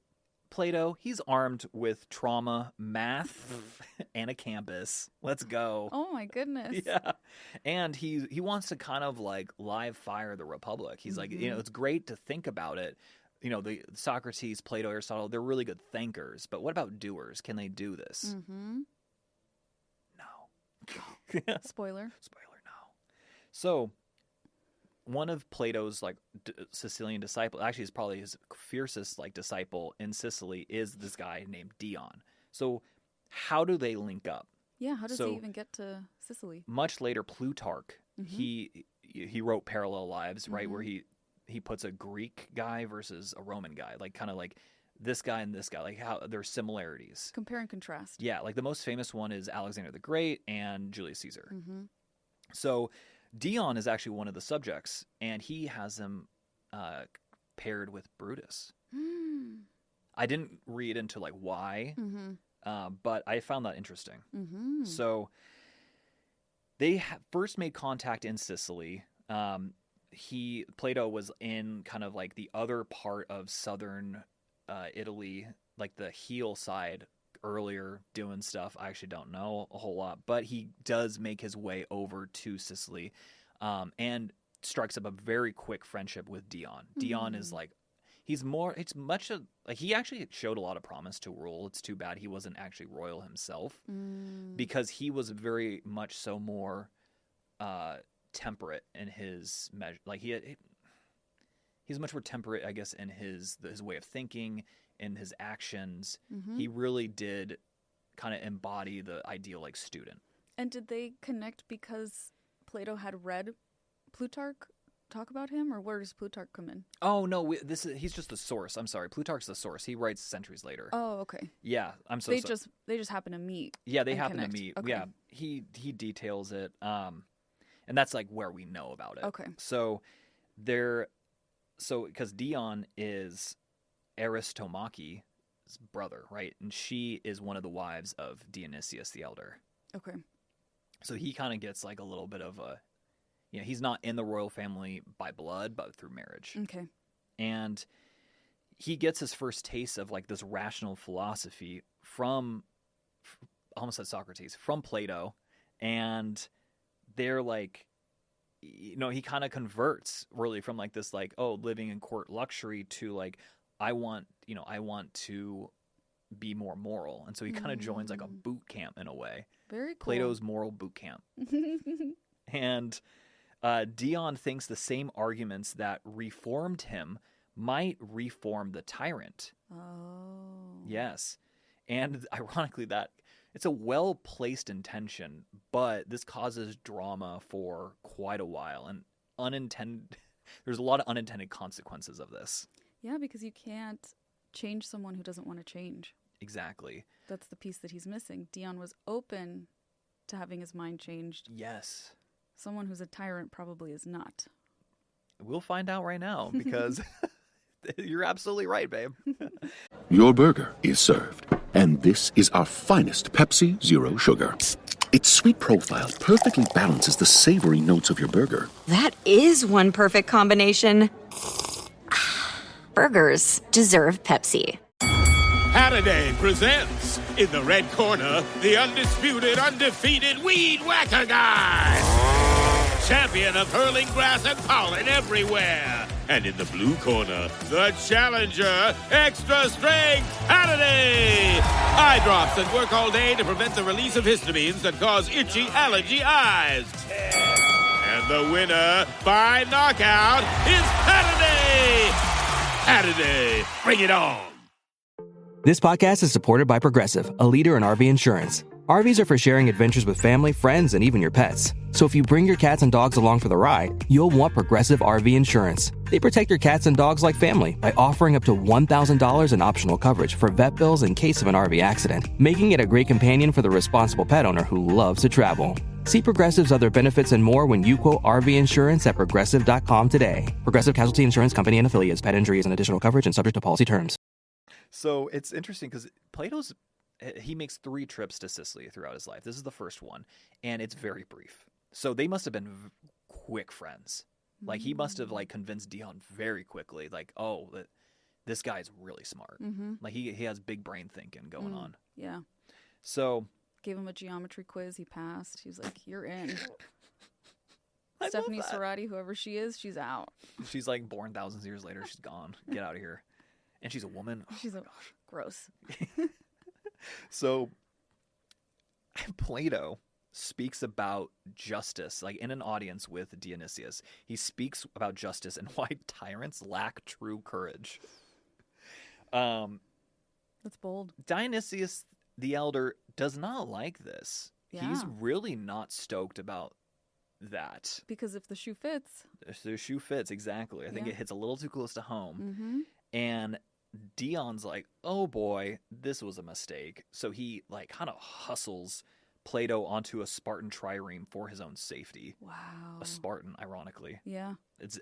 Plato, he's armed with trauma, math, and a campus. Let's go. Oh my goodness. Yeah. And he wants to kind of like live fire the Republic. He's like, it's great to think about it. The Socrates, Plato, Aristotle, they're really good thinkers. But what about doers? Can they do this? No. Spoiler, no. So one of Plato's like Sicilian disciples, actually is probably his fiercest like disciple in Sicily, is this guy named Dion. So how do they link up? Yeah, how does he even get to Sicily? Much later, Plutarch, he wrote Parallel Lives, right, where he puts a Greek guy versus a Roman guy, like kind of like this guy and this guy, like how there's similarities. Compare and contrast. Yeah, like the most famous one is Alexander the Great and Julius Caesar. So Dion is actually one of the subjects, and he has him paired with Brutus. I didn't read into like why, but I found that interesting. So they first made contact in Sicily. Plato was in kind of like the other part of southern Italy, like the heel side earlier, doing stuff. I actually don't know a whole lot, but he does make his way over to Sicily and strikes up a very quick friendship with Dion. Dion is like, he actually showed a lot of promise to rule. It's too bad he wasn't actually royal himself because he was very much so more temperate in his measure. Like he's much more temperate, I guess, in his way of thinking, in his actions. He really did kind of embody the ideal like student. And did they connect because Plato had read Plutarch talk about him, or where does Plutarch come in? Oh no, he's just the source. I'm sorry, Plutarch's the source. He writes centuries later. Oh, okay. Yeah, I'm so sorry. Just they just happen to meet. Yeah, they happen connect. to meet. Okay. Yeah, he details it. And that's like where we know about it. Okay. So because Dion is Aristomache's brother, right? And she is one of the wives of Dionysius the Elder. Okay. So he kind of gets like a little bit of a, he's not in the royal family by blood, but through marriage. Okay. And he gets his first taste of like this rational philosophy from, almost said Socrates, from Plato. And they're like, he kind of converts really from like this, like, oh, living in court luxury to like, I want to be more moral. And so he kind of joins like a boot camp in a way. Very cool. Plato's moral boot camp. And Dion thinks the same arguments that reformed him might reform the tyrant. Oh. Yes. And ironically, that it's a well-placed intention, but this causes drama for quite a while, and there's a lot of unintended consequences of this. Yeah, because you can't change someone who doesn't want to change. Exactly. That's the piece that he's missing. Dion was open to having his mind changed. Yes. Someone who's a tyrant probably is not. We'll find out right now because you're absolutely right, babe. Your burger is served, and this is our finest Pepsi Zero Sugar. Its sweet profile perfectly balances the savory notes of your burger. That is one perfect combination. Burgers deserve Pepsi. Halliday presents, in the red corner, the undisputed, undefeated Weed Whacker Guy. Champion of hurling grass and pollen everywhere. And in the blue corner, the challenger, extra strength Halliday. Eye drops that work all day to prevent the release of histamines that cause itchy allergy eyes. And the winner by knockout is Halliday. Halliday, bring it on. This podcast is supported by Progressive, a leader in RV insurance. RVs are for sharing adventures with family, friends, and even your pets. So if you bring your cats and dogs along for the ride, you'll want Progressive RV insurance. They protect your cats and dogs like family by offering up to $1,000 in optional coverage for vet bills in case of an RV accident, making it a great companion for the responsible pet owner who loves to travel. See Progressive's other benefits and more when you quote RV insurance at Progressive.com today. Progressive Casualty Insurance Company and Affiliates. Pet injuries and additional coverage and subject to policy terms. So it's interesting because he makes 3 trips to Sicily throughout his life. This is the first one, and it's very brief. So they must have been quick friends. Like, he must have, like, convinced Dion very quickly, like, oh, this guy's really smart. Mm-hmm. Like, he has big brain thinking going on. Yeah. So gave him a geometry quiz. He passed. He was like, you're in. I Stephanie love that. Serrati, whoever she is, she's out. She's, like, born thousands of years later. She's gone. Get out of here. And she's a woman. She's gross. So Plato speaks about justice, like in an audience with Dionysius. He speaks about justice and why tyrants lack true courage. That's bold. Dionysius the Elder does not like this. Yeah. He's really not stoked about that. Because if the shoe fits. The shoe fits, exactly. I think it hits a little too close to home. Mm-hmm. And Dion's like, oh boy, this was a mistake. So he like kind of hustles Plato onto a Spartan trireme for his own safety. Wow. A Spartan, ironically. Yeah. It's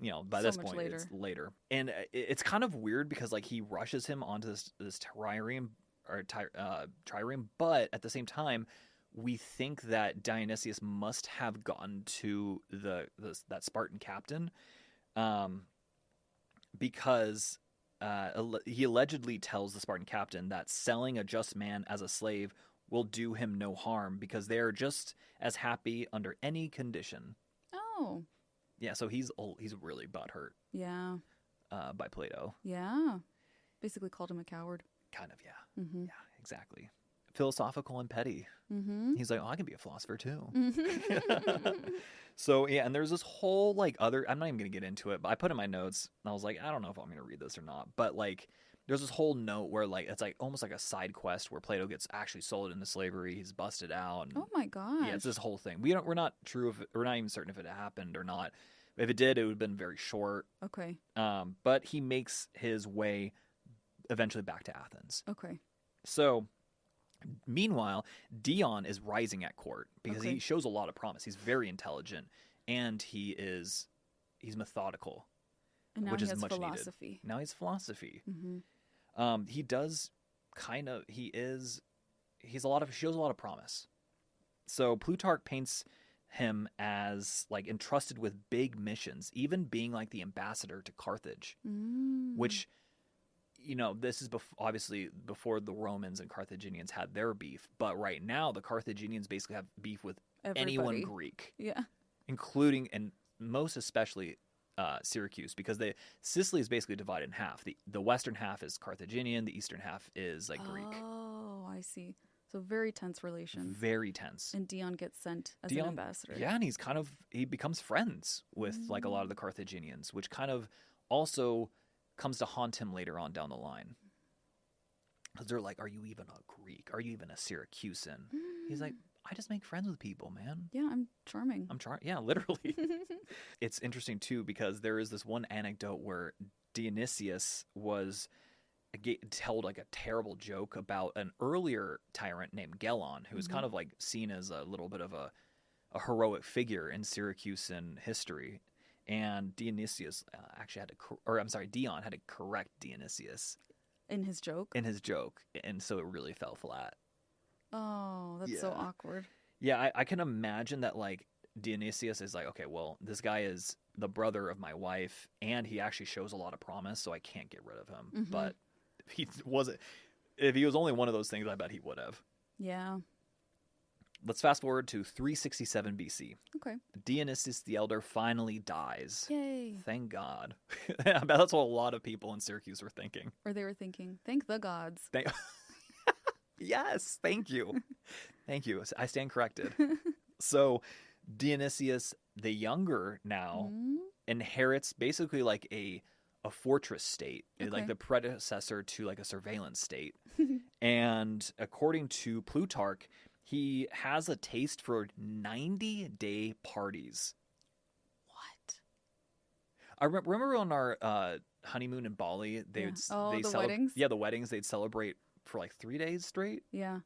by So this much point later. it's later. And it's kind of weird because like he rushes him onto this trireme or trireme, but at the same time we think that Dionysius must have gotten to that Spartan captain because he allegedly tells the Spartan captain that selling a just man as a slave will do him no harm because they are just as happy under any condition. Oh. Yeah, so he's really butthurt. Yeah. By Plato. Yeah. Basically called him a coward. Kind of, yeah. Mm-hmm. Yeah, exactly. Philosophical and petty. Mm-hmm. He's like, oh, I can be a philosopher too. Mm-hmm. So, yeah, and there's this whole, like, other... I'm not even going to get into it, but I put in my notes, and I was like, I don't know if I'm going to read this or not. But, like, there's this whole note where, like, it's, like, almost like a side quest where Plato gets actually sold into slavery. He's busted out. And, oh, my gosh. yeah, it's this whole thing. We're not even certain if it happened or not. If it did, it would have been very short. Okay. But he makes his way eventually back to Athens. Okay. So... meanwhile, Dion is rising at court because he shows a lot of promise. He's very intelligent, and he's methodical, and now which he is has much philosophy. needed. Now he's philosophy. Mm-hmm. He does he shows a lot of promise. So Plutarch paints him as like entrusted with big missions, even being like the ambassador to Carthage, which. You know, this is obviously before the Romans and Carthaginians had their beef. But right now, the Carthaginians basically have beef with anyone Greek. Yeah. Including, and most especially, Syracuse. Because Sicily is basically divided in half. The western half is Carthaginian. The eastern half is, like, Greek. Oh, I see. So very tense relations. Very tense. And Dion gets sent as an ambassador. Yeah, and he becomes friends with, like, a lot of the Carthaginians. Which kind of also... comes to haunt him later on down the line. Because they're like, are you even a Greek? Are you even a Syracusan? He's like, I just make friends with people, man. Yeah, I'm charming. Yeah, literally. It's interesting, too, because there is this one anecdote where Dionysius told like a terrible joke about an earlier tyrant named Gelon, who was kind of like seen as a little bit of a heroic figure in Syracuse history. And Dionysius Dion had to correct Dionysius. In his joke? In his joke. And so it really fell flat. Oh, that's so awkward. Yeah, I can imagine that, like, Dionysius is like, okay, well, this guy is the brother of my wife, and he actually shows a lot of promise, so I can't get rid of him. But if he was only one of those things, I bet he would have. Yeah. Let's fast forward to 367 BC. Okay. Dionysius the Elder finally dies. Yay. Thank God. I bet that's what a lot of people in Syracuse were thinking. Or they were thinking, thank the gods. Yes, thank you. Thank you. I stand corrected. So Dionysius the Younger now inherits basically like a fortress state, like the predecessor to like a surveillance state. And according to Plutarch, he has a taste for 90-day parties. What? I remember on our honeymoon in Bali, weddings? Yeah, the weddings, they'd celebrate for like 3 days straight. Yeah.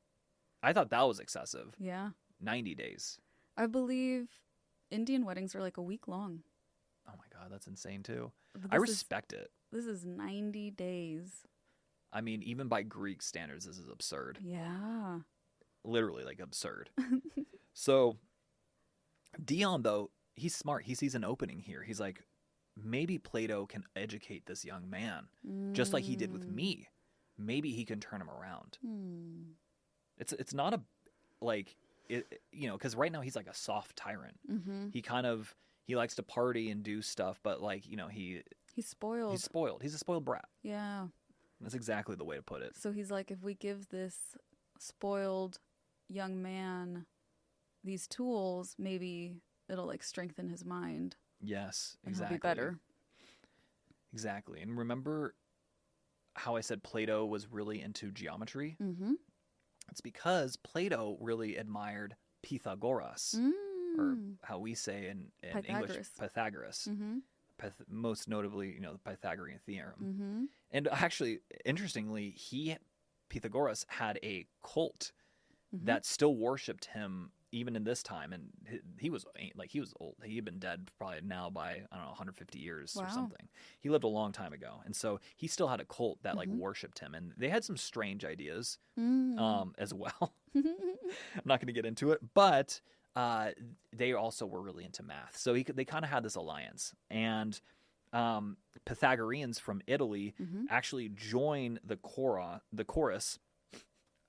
I thought that was excessive. Yeah. 90 days. I believe Indian weddings are like a week long. Oh my God, that's insane too. I respect it. This is 90 days. I mean, even by Greek standards, this is absurd. Yeah. Literally, like, absurd. So, Dion, though, he's smart. He sees an opening here. He's like, maybe Plato can educate this young man, just like he did with me. Maybe he can turn him around. It's not because right now he's like a soft tyrant. He likes to party and do stuff, but like, he's spoiled. He's spoiled. He's a spoiled brat. Yeah. That's exactly the way to put it. So he's like, if we give this spoiled young man these tools, maybe it'll like strengthen his mind. Yes, and exactly. He'll be better. Exactly. And remember how I said Plato was really into geometry? It's because Plato really admired Pythagoras, or how we say in English, Pythagoras. Most notably, the Pythagorean theorem. And actually, interestingly, Pythagoras had a cult that still worshipped him even in this time, and he was old. He had been dead probably now by, I don't know, 150 years or something. He lived a long time ago, and so he still had a cult that like worshipped him, and they had some strange ideas as well. I'm not going to get into it, but they also were really into math, so they kind of had this alliance. And Pythagoreans from Italy actually join the chorus.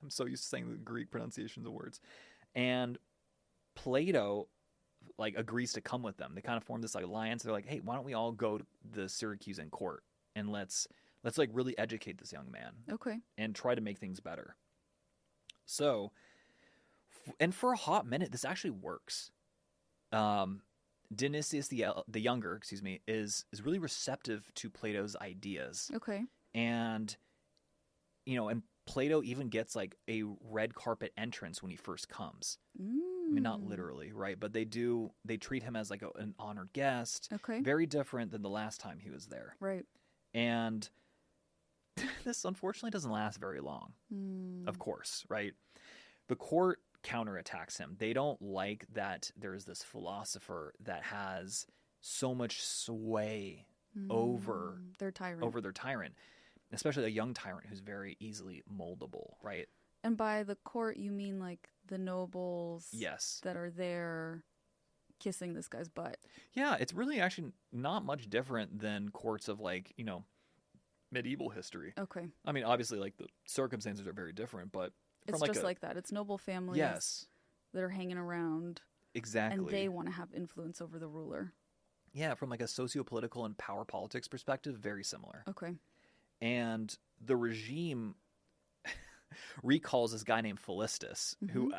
I'm so used to saying the Greek pronunciations of words. And Plato like agrees to come with them. They kind of form this like alliance. They're like, hey, why don't we all go to the Syracusan court and let's like really educate this young man. Okay. And try to make things better. So, and for a hot minute, this actually works. Dionysius the Younger, is really receptive to Plato's ideas. Okay. And and Plato even gets like a red carpet entrance when he first comes. I mean, not literally, right? But they treat him as like an honored guest. Okay. Very different than the last time he was there. Right. And this unfortunately doesn't last very long. Of course, right? The court counterattacks him. They don't like that there is this philosopher that has so much sway over their tyrant. Especially a young tyrant who's very easily moldable, right? And by the court, you mean like the nobles that are there kissing this guy's butt. Yeah, it's really actually not much different than courts of like, medieval history. Okay. I mean, obviously, like the circumstances are very different, but it's just like that. It's noble families that are hanging around. Exactly. And they want to have influence over the ruler. Yeah, from like a socio-political and power politics perspective, very similar. Okay. And the regime recalls this guy named Philistus, who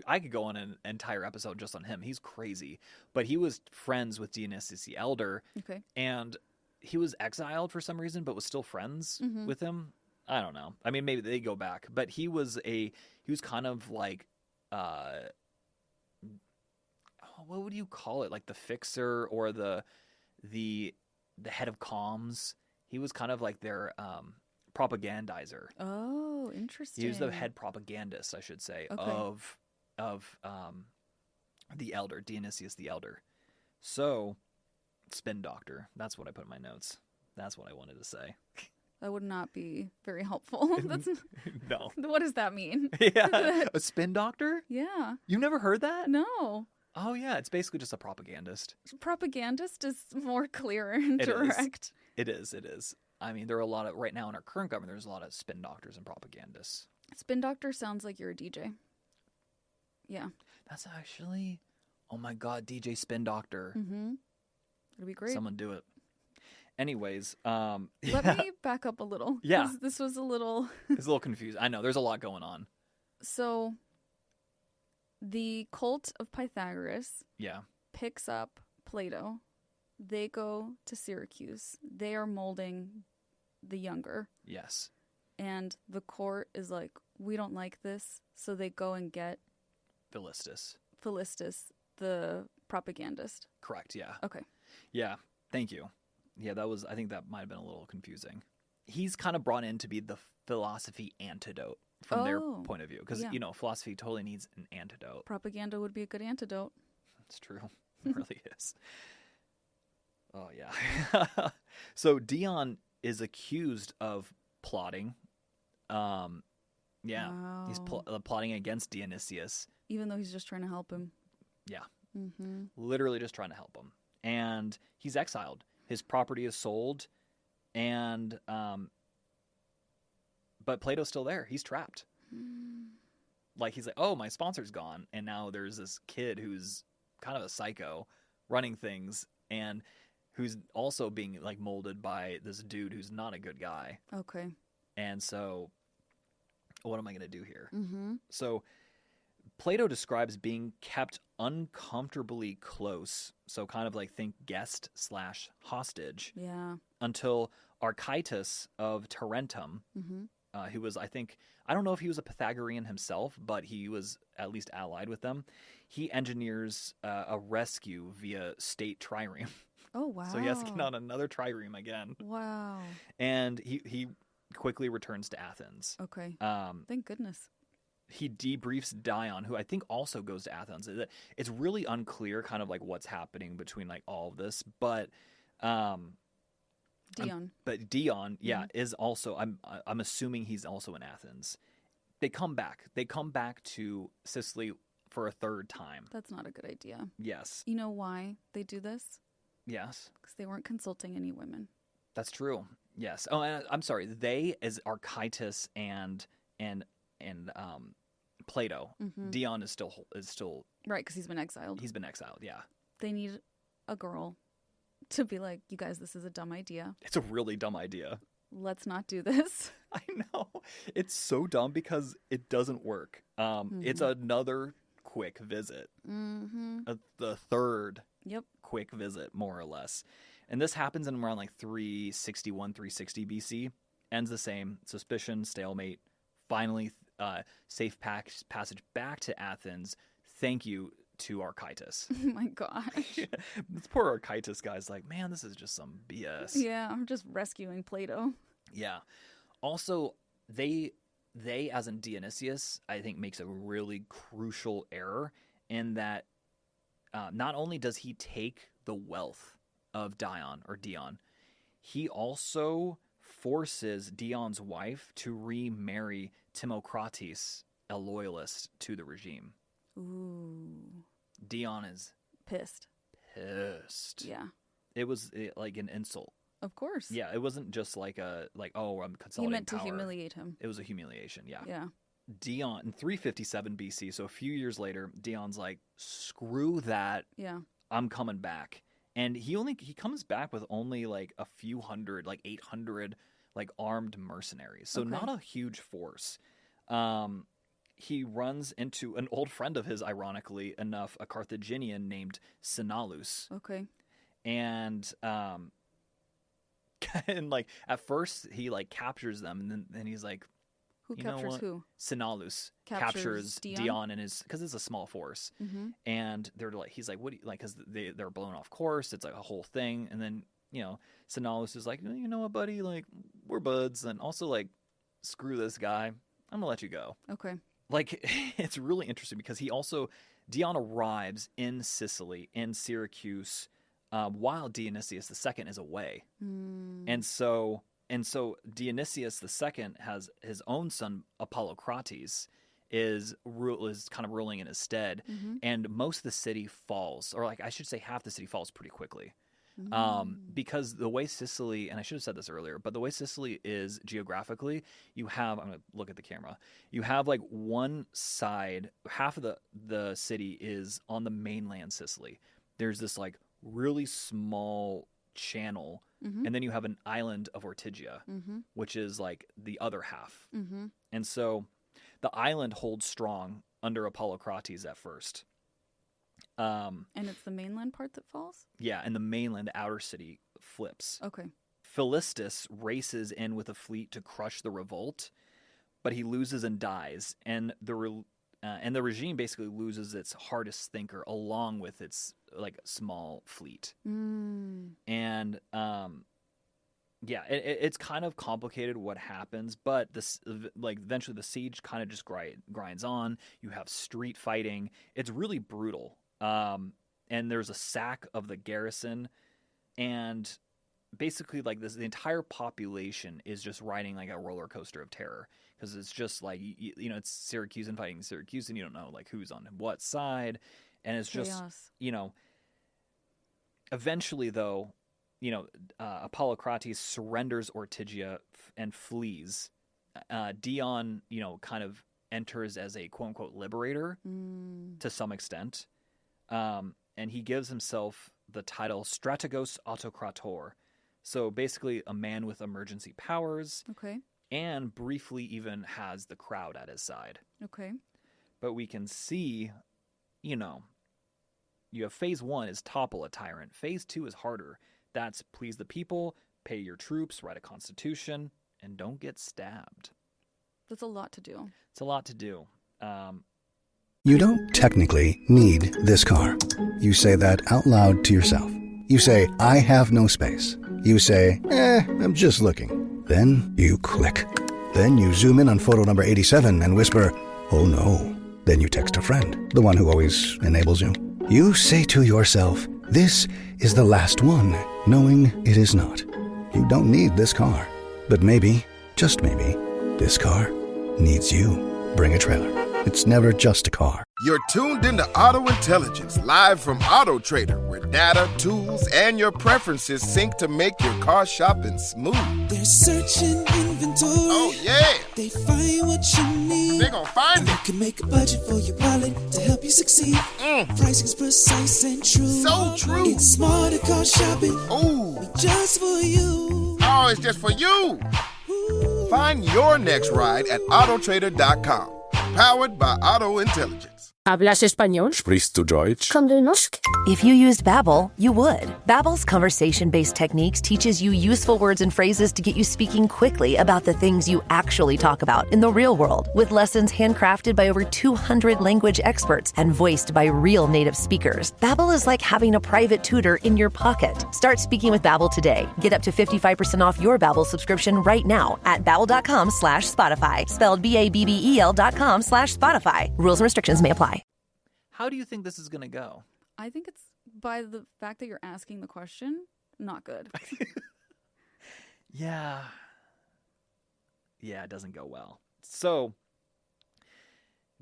I could go on an entire episode just on him. He's crazy. But he was friends with Dionysius the Elder. Okay. And he was exiled for some reason, but was still friends with him. I don't know. I mean, maybe they go back. But he was kind of like what would you call it? Like the fixer or the head of comms. He was kind of like their propagandizer. Oh, interesting. He was the head propagandist, I should say, of the elder, Dionysius the Elder. So, spin doctor. That's what I put in my notes. That's what I wanted to say. That would not be very helpful. No. What does that mean? Yeah. A spin doctor? Yeah. You've never heard that? No. Oh, yeah. It's basically just a propagandist. Propagandist is more clear and direct. It is. I mean, there are a lot of, right now in our current government, there's a lot of spin doctors and propagandists. Spin doctor sounds like you're a DJ. Yeah. That's actually, oh my God, DJ Spin Doctor. Mm-hmm. It'd be great. Someone do it. Anyways, Let me back up a little. Yeah. This was a little... It's a little confused. I know, there's a lot going on. So, the cult of Pythagoras picks up Plato. They go to Syracuse. They are molding the younger. Yes. And the court is like, we don't like this. So they go and get... Philistus, the propagandist. Correct, yeah. Okay. Yeah, thank you. Yeah, I think that might have been a little confusing. He's kind of brought in to be the philosophy antidote from their point of view. Because, philosophy totally needs an antidote. Propaganda would be a good antidote. It's true. It really is. Oh, yeah. So Dion is accused of plotting. Yeah, wow. He's plotting against Dionysius. Even though he's just trying to help him. Yeah. Mm-hmm. Literally just trying to help him. And he's exiled. His property is sold. And, but Plato's still there. He's trapped. Like, he's like, oh, my sponsor's gone. And now there's this kid who's kind of a psycho running things and who's also being, like, molded by this dude who's not a good guy. Okay. And so, what am I going to do here? Mm-hmm. So, Plato describes being kept uncomfortably close. So, kind of like think guest / hostage. Yeah. Until Archytas of Tarentum, who was, I don't know if he was a Pythagorean himself, but he was at least allied with them. He engineers a rescue via state trireme. Oh, wow. So he has to get on another trireme again. Wow. And he quickly returns to Athens. Okay. Thank goodness. He debriefs Dion, who I think also goes to Athens. It's really unclear kind of like what's happening between like all of this, but Dion. But Dion, is also I'm assuming he's also in Athens. They come back. They come back to Sicily for a third time. That's not a good idea. Yes. You know why they do this? Yes. Because they weren't consulting any women. That's true. Yes. Oh, and I'm sorry. They as Archytas and Plato. Mm-hmm. Dion is still right, because he's been exiled. He's been exiled. Yeah. They need a girl to be like, you guys, this is a dumb idea. It's a really dumb idea. Let's not do this. I know. It's so dumb because it doesn't work. It's another quick visit. Mm-hmm. The third quick visit, more or less. And this happens in around like 361, 360 BC. Ends the same. Suspicion, stalemate. Finally, safe passage back to Athens. Thank you to Archytas. Oh my gosh. This poor Archytas guy's like, man, this is just some BS. Yeah, I'm just rescuing Plato. Yeah. Also, they as in Dionysius, I think makes a really crucial error in that not only does he take the wealth of Dion, he also forces Dion's wife to remarry Timocrates, a loyalist to the regime. Ooh. Dion is pissed. Yeah. It was like an insult. Of course. Yeah, it wasn't just like oh, I'm consolidating He meant power. to humiliate him. It was a humiliation, yeah. Yeah. Dion, in 357 BC, so a few years later, Dion's like, screw that. Yeah. I'm coming back. And he comes back with only like a few hundred, like 800 like armed mercenaries. So not a huge force. He runs into an old friend of his, ironically enough, a Carthaginian named Sinalus. Okay. And and like at first he like captures them, and then he's like, Who captures who? Sinalus Captures Dion and his, because it's a small force, and they're like, he's like, what do you like? Because they're blown off course. It's like a whole thing, and then Sinalus is like, you know what, buddy, like we're buds, and also like screw this guy, I'm gonna let you go. Okay. Like it's really interesting because Dion arrives in Sicily, in Syracuse, while Dionysius II is away, and so Dionysius II has his own son Apollocrates is kind of ruling in his stead, and most of the city falls, or like I should say half the city falls pretty quickly, because the way Sicily, and I should have said this earlier, but the way Sicily is geographically, you have, I'm going to look at the camera, you have like one side, half of the city is on the mainland Sicily. There's this like really small channel, and then you have an island of Ortygia, which is like the other half. And so the island holds strong under Apollocrates at first. And it's the mainland part that falls? Yeah, and the mainland, the outer city, flips. Okay. Philistus races in with a fleet to crush the revolt, but he loses and dies, and the regime basically loses its hardest thinker along with its like small fleet. And it's kind of complicated what happens, but this like eventually the siege kind of just grinds on. You have street fighting. It's really brutal. And there's a sack of the garrison, and basically like the entire population is just riding like a roller coaster of terror, because it's just like it's Syracuse and fighting Syracuse, and you don't know like who's on what side, and it's Chaos. just eventually though Apollocrates surrenders Ortygia and flees. Dion kind of enters as a quote unquote liberator to some extent. And he gives himself the title Strategos Autokrator. So basically a man with emergency powers. Okay. And briefly even has the crowd at his side. Okay. But we can see, you have phase 1 is topple a tyrant. Phase 2 is harder. That's please the people, pay your troops, write a constitution, and don't get stabbed. That's a lot to do. It's a lot to do. You don't technically need this car. You say that out loud to yourself. You say, I have no space. You say, I'm just looking. Then you click. Then you zoom in on photo number 87 and whisper, oh no. Then you text a friend, the one who always enables you. You say to yourself, this is the last one, knowing it is not. You don't need this car. But maybe, just maybe, this car needs you. Bring a trailer. It's never just a car. You're tuned into Auto Intelligence, live from Auto Trader, where data, tools, and your preferences sync to make your car shopping smooth. They're searching inventory. Oh, yeah. They find what you need. They're gonna find it. You can make a budget for your wallet to help you succeed. Pricing's precise and true. So true. It's smarter car shopping. Ooh. Just for you. Oh, it's just for you. Ooh. Find your next ride at autotrader.com. Powered by Auto Intelligence. ¿Hablas español? Sprichst du Deutsch? Kann du Norsk? If you used Babbel, you would. Babbel's conversation-based techniques teaches you useful words and phrases to get you speaking quickly about the things you actually talk about in the real world, with lessons handcrafted by over 200 language experts and voiced by real native speakers. Babbel is like having a private tutor in your pocket. Start speaking with Babbel today. Get up to 55% off your Babbel subscription right now at babbel.com/Spotify. Spelled BABBEL.com/Spotify. Rules and restrictions may apply. How do you think this is going to go? I think it's, by the fact that you're asking the question, not good. Yeah, it doesn't go well. So,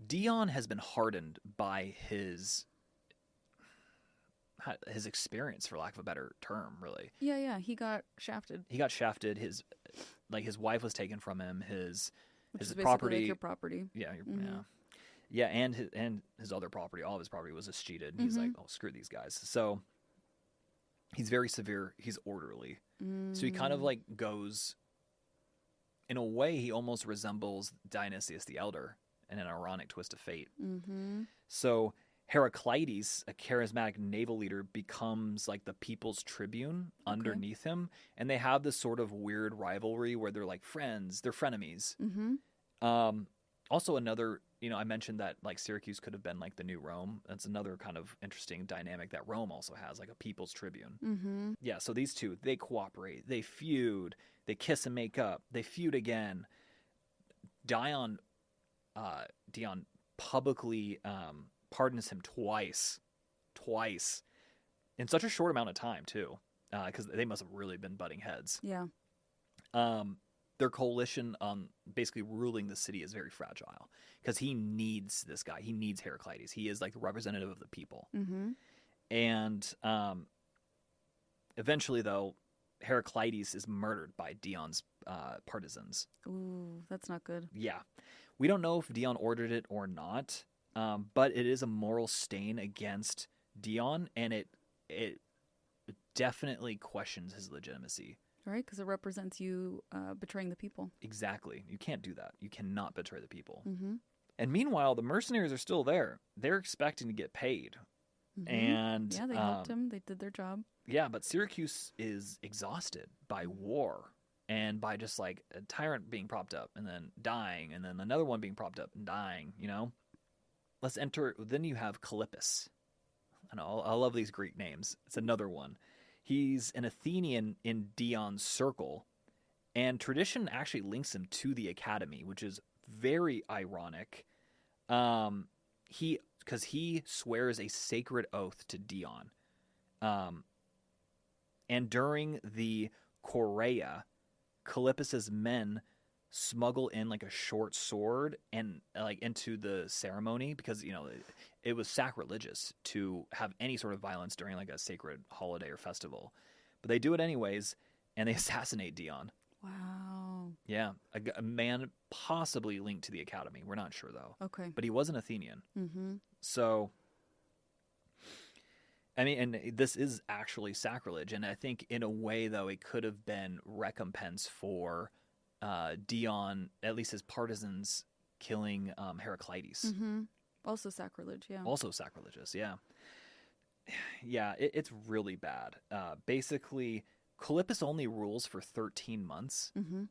Dion has been hardened by his experience, for lack of a better term, really. Yeah, he got shafted. His wife was taken from him. His property, like your property. Yeah, Yeah, and his other property, all of his property was escheated. And he's like, oh, screw these guys. So he's very severe. He's orderly. So he kind of like goes, in a way, he almost resembles Dionysius the Elder in an ironic twist of fate. So Heraclides, a charismatic naval leader, becomes like the people's tribune underneath him. And they have this sort of weird rivalry where they're like friends, they're frenemies. Also another, I mentioned that like Syracuse could have been like the new Rome. That's another kind of interesting dynamic that Rome also has, like a people's tribune. Mm-hmm. Yeah, so these two, they cooperate, they feud, they kiss and make up, they feud again. Dion publicly pardons him twice, in such a short amount of time too, because they must have really been butting heads. Yeah. Their coalition basically ruling the city is very fragile because he needs this guy. He needs Heraclides. He is like the representative of the people. Mm-hmm. And eventually, though, Heraclides is murdered by Dion's partisans. Ooh, that's not good. Yeah. We don't know if Dion ordered it or not, but it is a moral stain against Dion, and it definitely questions his legitimacy. Right, because it represents you betraying the people. Exactly. You can't do that. You cannot betray the people. Mm-hmm. And meanwhile, the mercenaries are still there. They're expecting to get paid. Mm-hmm. And yeah, they helped him. They did their job. Yeah, but Syracuse is exhausted by war and by just like a tyrant being propped up and then dying and then another one being propped up and dying, Let's enter. Then you have Callippus. I know, I love these Greek names. It's another one. He's an Athenian in Dion's circle, and tradition actually links him to the academy, which is very ironic. Because he swears a sacred oath to Dion. And during the chorea, Callippus's men smuggle in like a short sword and like into the ceremony because it was sacrilegious to have any sort of violence during like a sacred holiday or festival, but they do it anyways and they assassinate Dion. Wow. Yeah, a man possibly linked to the academy. We're not sure though. Okay, but he was an Athenian. Mm-hmm. So I mean, and this is actually sacrilege, and I think in a way though it could have been recompense for Dion, at least his partisans, killing Heraclides. Mm-hmm. Also sacrilege, yeah. Also sacrilegious, yeah. Yeah, it's really bad. Basically, Callippus only rules for 13 months mm-hmm.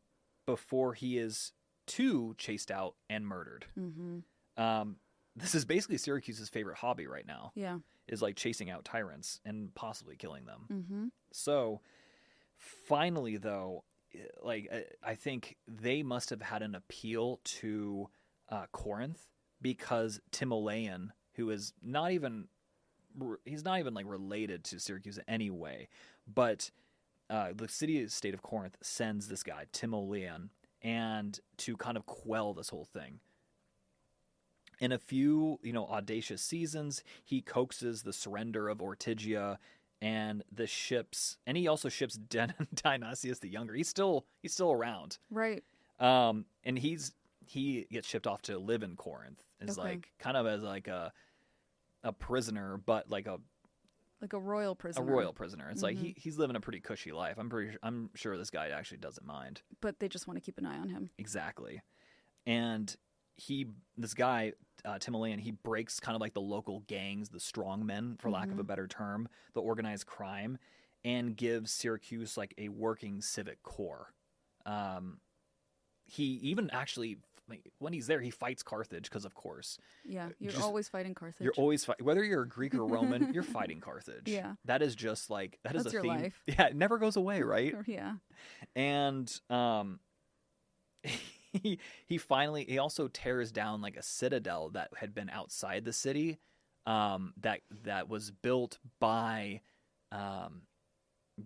before he is chased out and murdered. Mm-hmm. This is basically Syracuse's favorite hobby right now. Yeah. Is like chasing out tyrants and possibly killing them. Mm-hmm. So, finally, though, like I think they must have had an appeal to Corinth because Timoleon, who is not even like related to Syracuse in any way, but the state of Corinth sends this guy Timoleon and to kind of quell this whole thing. In a few audacious seasons, he coaxes the surrender of Ortygia and the ships, and he also ships Dionysius the Younger. He's still around, right? And he gets shipped off to live in Corinth as like kind of as like a prisoner, but like a royal prisoner. A royal prisoner. It's mm-hmm. like he's living a pretty cushy life. I'm sure this guy actually doesn't mind. But they just want to keep an eye on him. Exactly, and this guy, Timoleon, he breaks kind of like the local gangs, the strong men, for lack of a better term, the organized crime, and gives Syracuse like a working civic corps. He even actually, when he's there, he fights Carthage because, of course. Yeah, you're always fighting Carthage. You're always whether you're a Greek or Roman, you're fighting Carthage. Yeah. That is just like, that's is a your theme. Life. Yeah, it never goes away, right? Yeah. And he also tears down like a citadel that had been outside the city, that was built by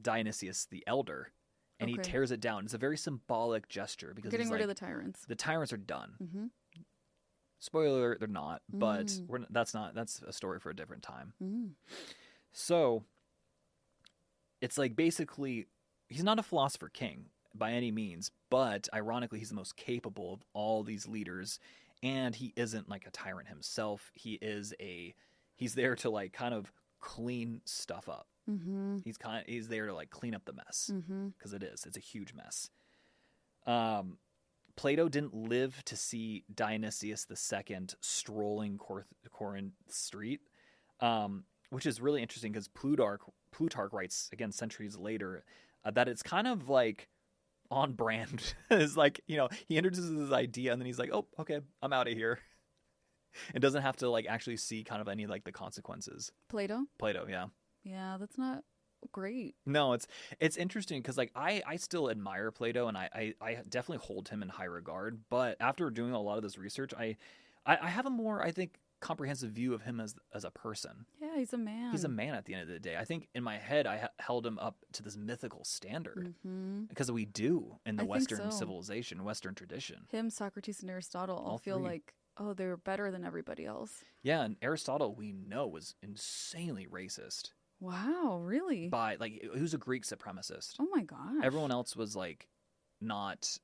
Dionysius the Elder, and he tears it down. It's a very symbolic gesture because getting rid of the tyrants. The tyrants are done. Mm-hmm. Spoiler alert, they're not, but that's a story for a different time. Mm. So it's like basically he's not a philosopher-king by any means, but ironically he's the most capable of all these leaders, and he isn't like a tyrant himself. He's there to like kind of clean stuff up. Mm-hmm. He's there to like clean up the mess, because it's a huge mess. Plato didn't live to see Dionysius II strolling Corinth Street, which is really interesting because Plutarch writes again centuries later that it's kind of like on brand. It's like, you know, he introduces his idea and then he's like, oh, okay, I'm out of here. And doesn't have to like actually see kind of any like the consequences. Plato, yeah. Yeah, that's not great. No, it's interesting because like I still admire Plato and I definitely hold him in high regard. But after doing a lot of this research, I have a more, I think, comprehensive view of him as a person. Yeah, he's a man. He's a man at the end of the day. I think in my head I held him up to this mythical standard because we do in the Western civilization, Western tradition. Him, Socrates, and Aristotle all feel like, oh, they're better than everybody else. Yeah, and Aristotle, we know, was insanely racist. Wow, really? By like, he was a Greek supremacist. Oh my gosh. Everyone else was like not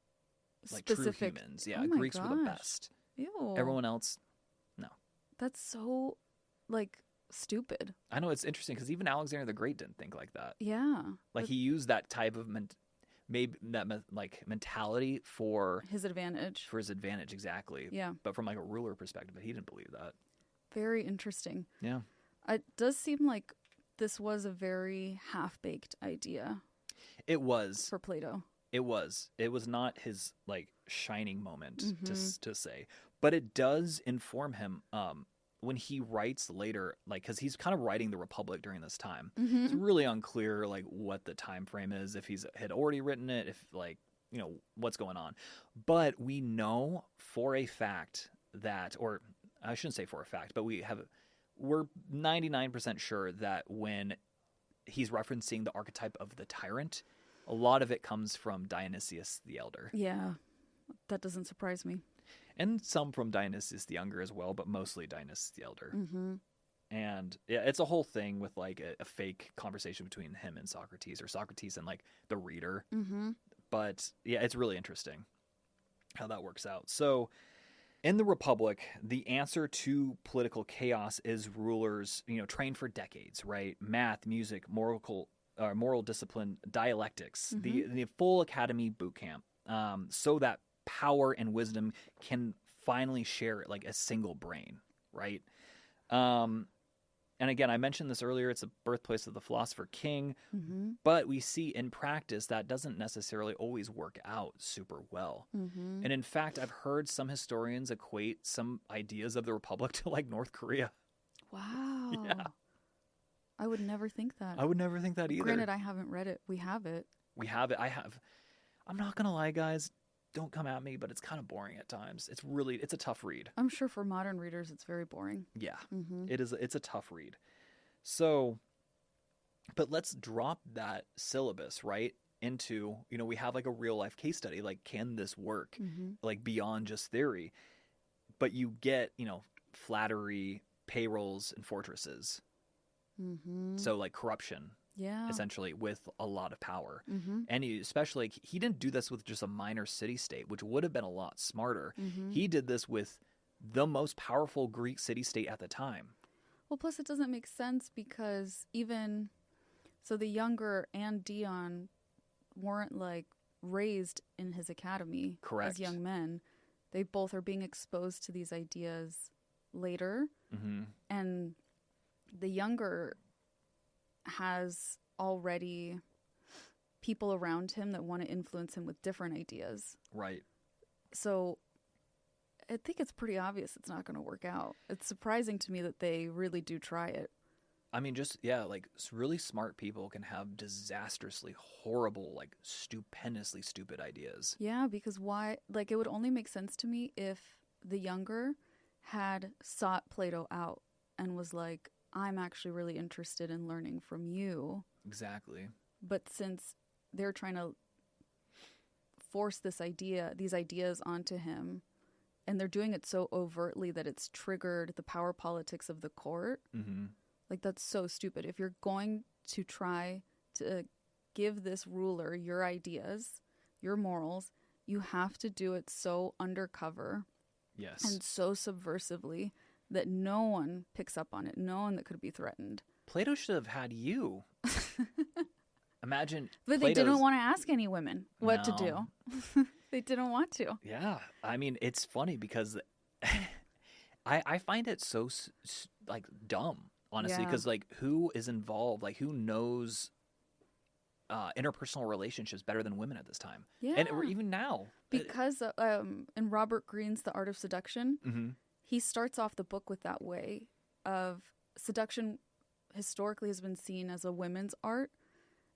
like specific. True humans. Yeah, oh Greeks were the best. Ew. Everyone else, no. That's so like stupid. I know, it's interesting because even Alexander the Great didn't think like that. Yeah, like he used that type of mentality for his advantage. For his advantage, exactly. Yeah, but from like a ruler perspective, but he didn't believe that. Very interesting. Yeah, it does seem like this was a very half-baked idea. It was for Plato. It was not his like shining moment to say, but it does inform him when he writes later, like, because he's kind of writing the Republic during this time. It's really unclear like what the time frame is, if he's had already written it, if like, you know, what's going on. But we know for a fact that, or I shouldn't say for a fact, but we're 99% sure that when he's referencing the archetype of the tyrant, a lot of it comes from Dionysius the Elder. Yeah, that doesn't surprise me. And some from Dionysius the Younger as well, but mostly Dionysius the Elder. And yeah, it's a whole thing with like a fake conversation between him and Socrates, or Socrates and like the reader. But yeah, it's really interesting how that works out. So in the Republic, the answer to political chaos is rulers, you know, trained for decades, right? Math, music, moral discipline, dialectics, the full academy boot camp, so that power and wisdom can finally share like a single brain, right? And again, I mentioned this earlier, it's the birthplace of the philosopher-king, but we see in practice that doesn't necessarily always work out super well. And in fact, I've heard some historians equate some ideas of the Republic to like North Korea. Wow. Yeah. I would never think that. I would never think that either. Granted, I haven't read it. We have it. We have it. I have. I'm not going to lie, guys. Don't come at me, but it's kind of boring at times. It's a tough read. I'm sure for modern readers, it's very boring. Yeah, it is. It's a tough read. So, but let's drop that syllabus, right, into, you know, we have like a real life case study. Like, can this work? Like beyond just theory. But you get, you know, flattery, payrolls, and fortresses. So like corruption. Yeah. Essentially with a lot of power. And especially, he didn't do this with just a minor city-state, which would have been a lot smarter. He did this with the most powerful Greek city-state at the time. Well, plus it doesn't make sense because so the Younger and Dion weren't like raised in his academy. Correct. As young men. They both are being exposed to these ideas later. And the Younger has already people around him that want to influence him with different ideas. Right. So I think it's pretty obvious it's not going to work out. It's surprising to me that they really do try it. I mean, just, yeah, like really smart people can have disastrously horrible, like stupendously stupid ideas. Yeah, because why? Like, it would only make sense to me if the Younger had sought Plato out and was like, I'm actually really interested in learning from you. Exactly. But since they're trying to force these ideas onto him, and they're doing it so overtly that it's triggered the power politics of the court, like that's so stupid. If you're going to try to give this ruler your ideas, your morals, you have to do it so undercover. Yes. And so subversively that no one picks up on it, no one that could be threatened. Plato should have had you. Imagine. But they didn't want to ask any women what to do. They didn't want to. Yeah. I mean, it's funny because I find it so like dumb, honestly, because like who is involved? Like who knows interpersonal relationships better than women at this time. Yeah. And or even now. Because in Robert Greene's The Art of Seduction, Mm-hmm. he starts off the book with that way of seduction historically has been seen as a women's art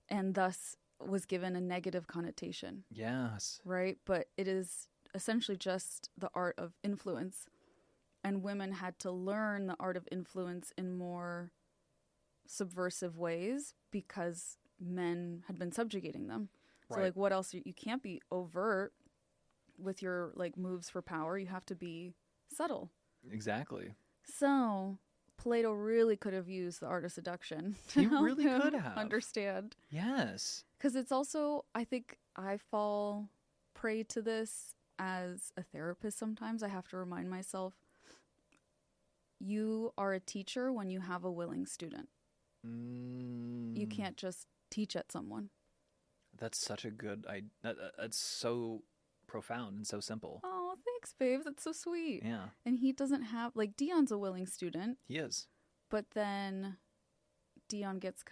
and thus was given a negative connotation. Yes. Right? But it is essentially just the art of influence. And women had to learn the art of influence in more subversive ways because men had been subjugating them. So, Right. like, what else? You can't be overt with your, like, moves for power. You have to be subtle. Exactly. So, Plato really could have used the art of seduction to He help really him could have. understand. Yes. Because it's also, I think I fall prey to this as a therapist sometimes. I have to remind myself, you are a teacher when you have a willing student. You can't just teach at someone. That's such a good that's so profound and so simple. Oh, thanks, babe. That's so sweet. Yeah. And he doesn't have, like, Dion's a willing student. He is. But then Dion gets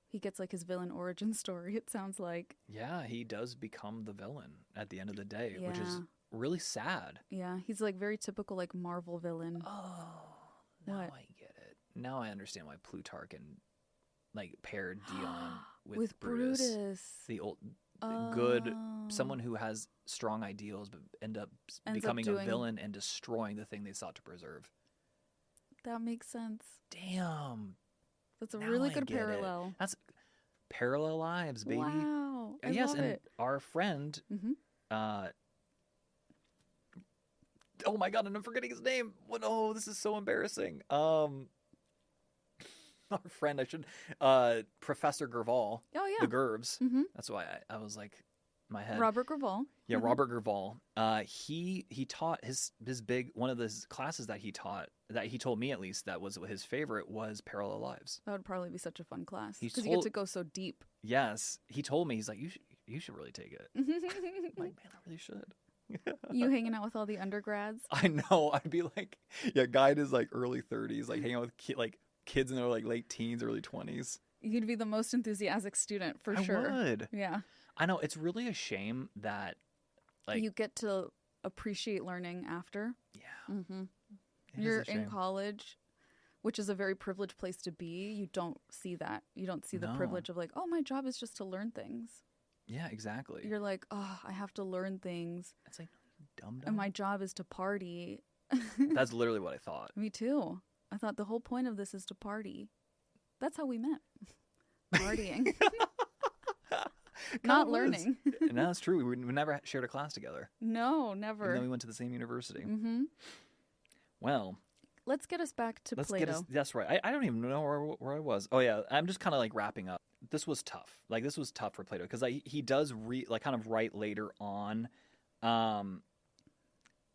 he gets like his villain origin story, it sounds like. Yeah, he does become the villain at the end of the day, which is Yeah. really sad. Yeah, he's like very typical, like, Marvel villain. Oh, now What? I get it. Now I understand why Plutarch and like paired Dion with Brutus. The old good Oh. someone who has strong ideals but ends up Ends up becoming a doing- villain and destroying the thing they sought to preserve. That makes sense. Damn. That's a Now really I good get it. parallel. That's parallel lives, baby. Wow. I yes, love and it. our friend oh my god, and I'm forgetting his name. What? Oh, this is so embarrassing. Our friend, Professor Gerval. Oh, yeah. The Gerbs. Mhm. That's why I was like, my head. Robert Gravel. Yeah, Mhm. Robert Gerval. He taught his big one of his classes that he taught, that he told me at least that was his favorite, was Parallel Lives. That would probably be such a fun class He's because you get told- to go so deep. Yes, he told me, he's like, you should really take it. I'm like, man, I really should. You hanging out with all the undergrads? I know. I'd be like, yeah, guy in his like early 30s, like hanging out with kids in their like late teens, early 20s. You'd be the most enthusiastic student for I sure. would. Yeah. I know. It's really a shame that like you get to appreciate learning after. Yeah. Mm-hmm. It is You're a in shame. college, which is a very privileged place to be. You don't see that. You don't see the No. privilege of like, oh, my job is just to learn things. Yeah, exactly. You're like, oh, I have to learn things. It's like, dumb. And my job is to party. That's literally what I thought. Me too. I thought the whole point of this is to party. That's how we met. Partying. Not learning. No, that's true. We never shared a class together. No, And never. then we went to the same university. Mm-hmm. Well, Let's get us back to let's Plato. get us. That's right. I don't even know where I was. Oh yeah, I'm just kind of like wrapping up. This was tough. Like this was tough for Plato because he does kind of write later on,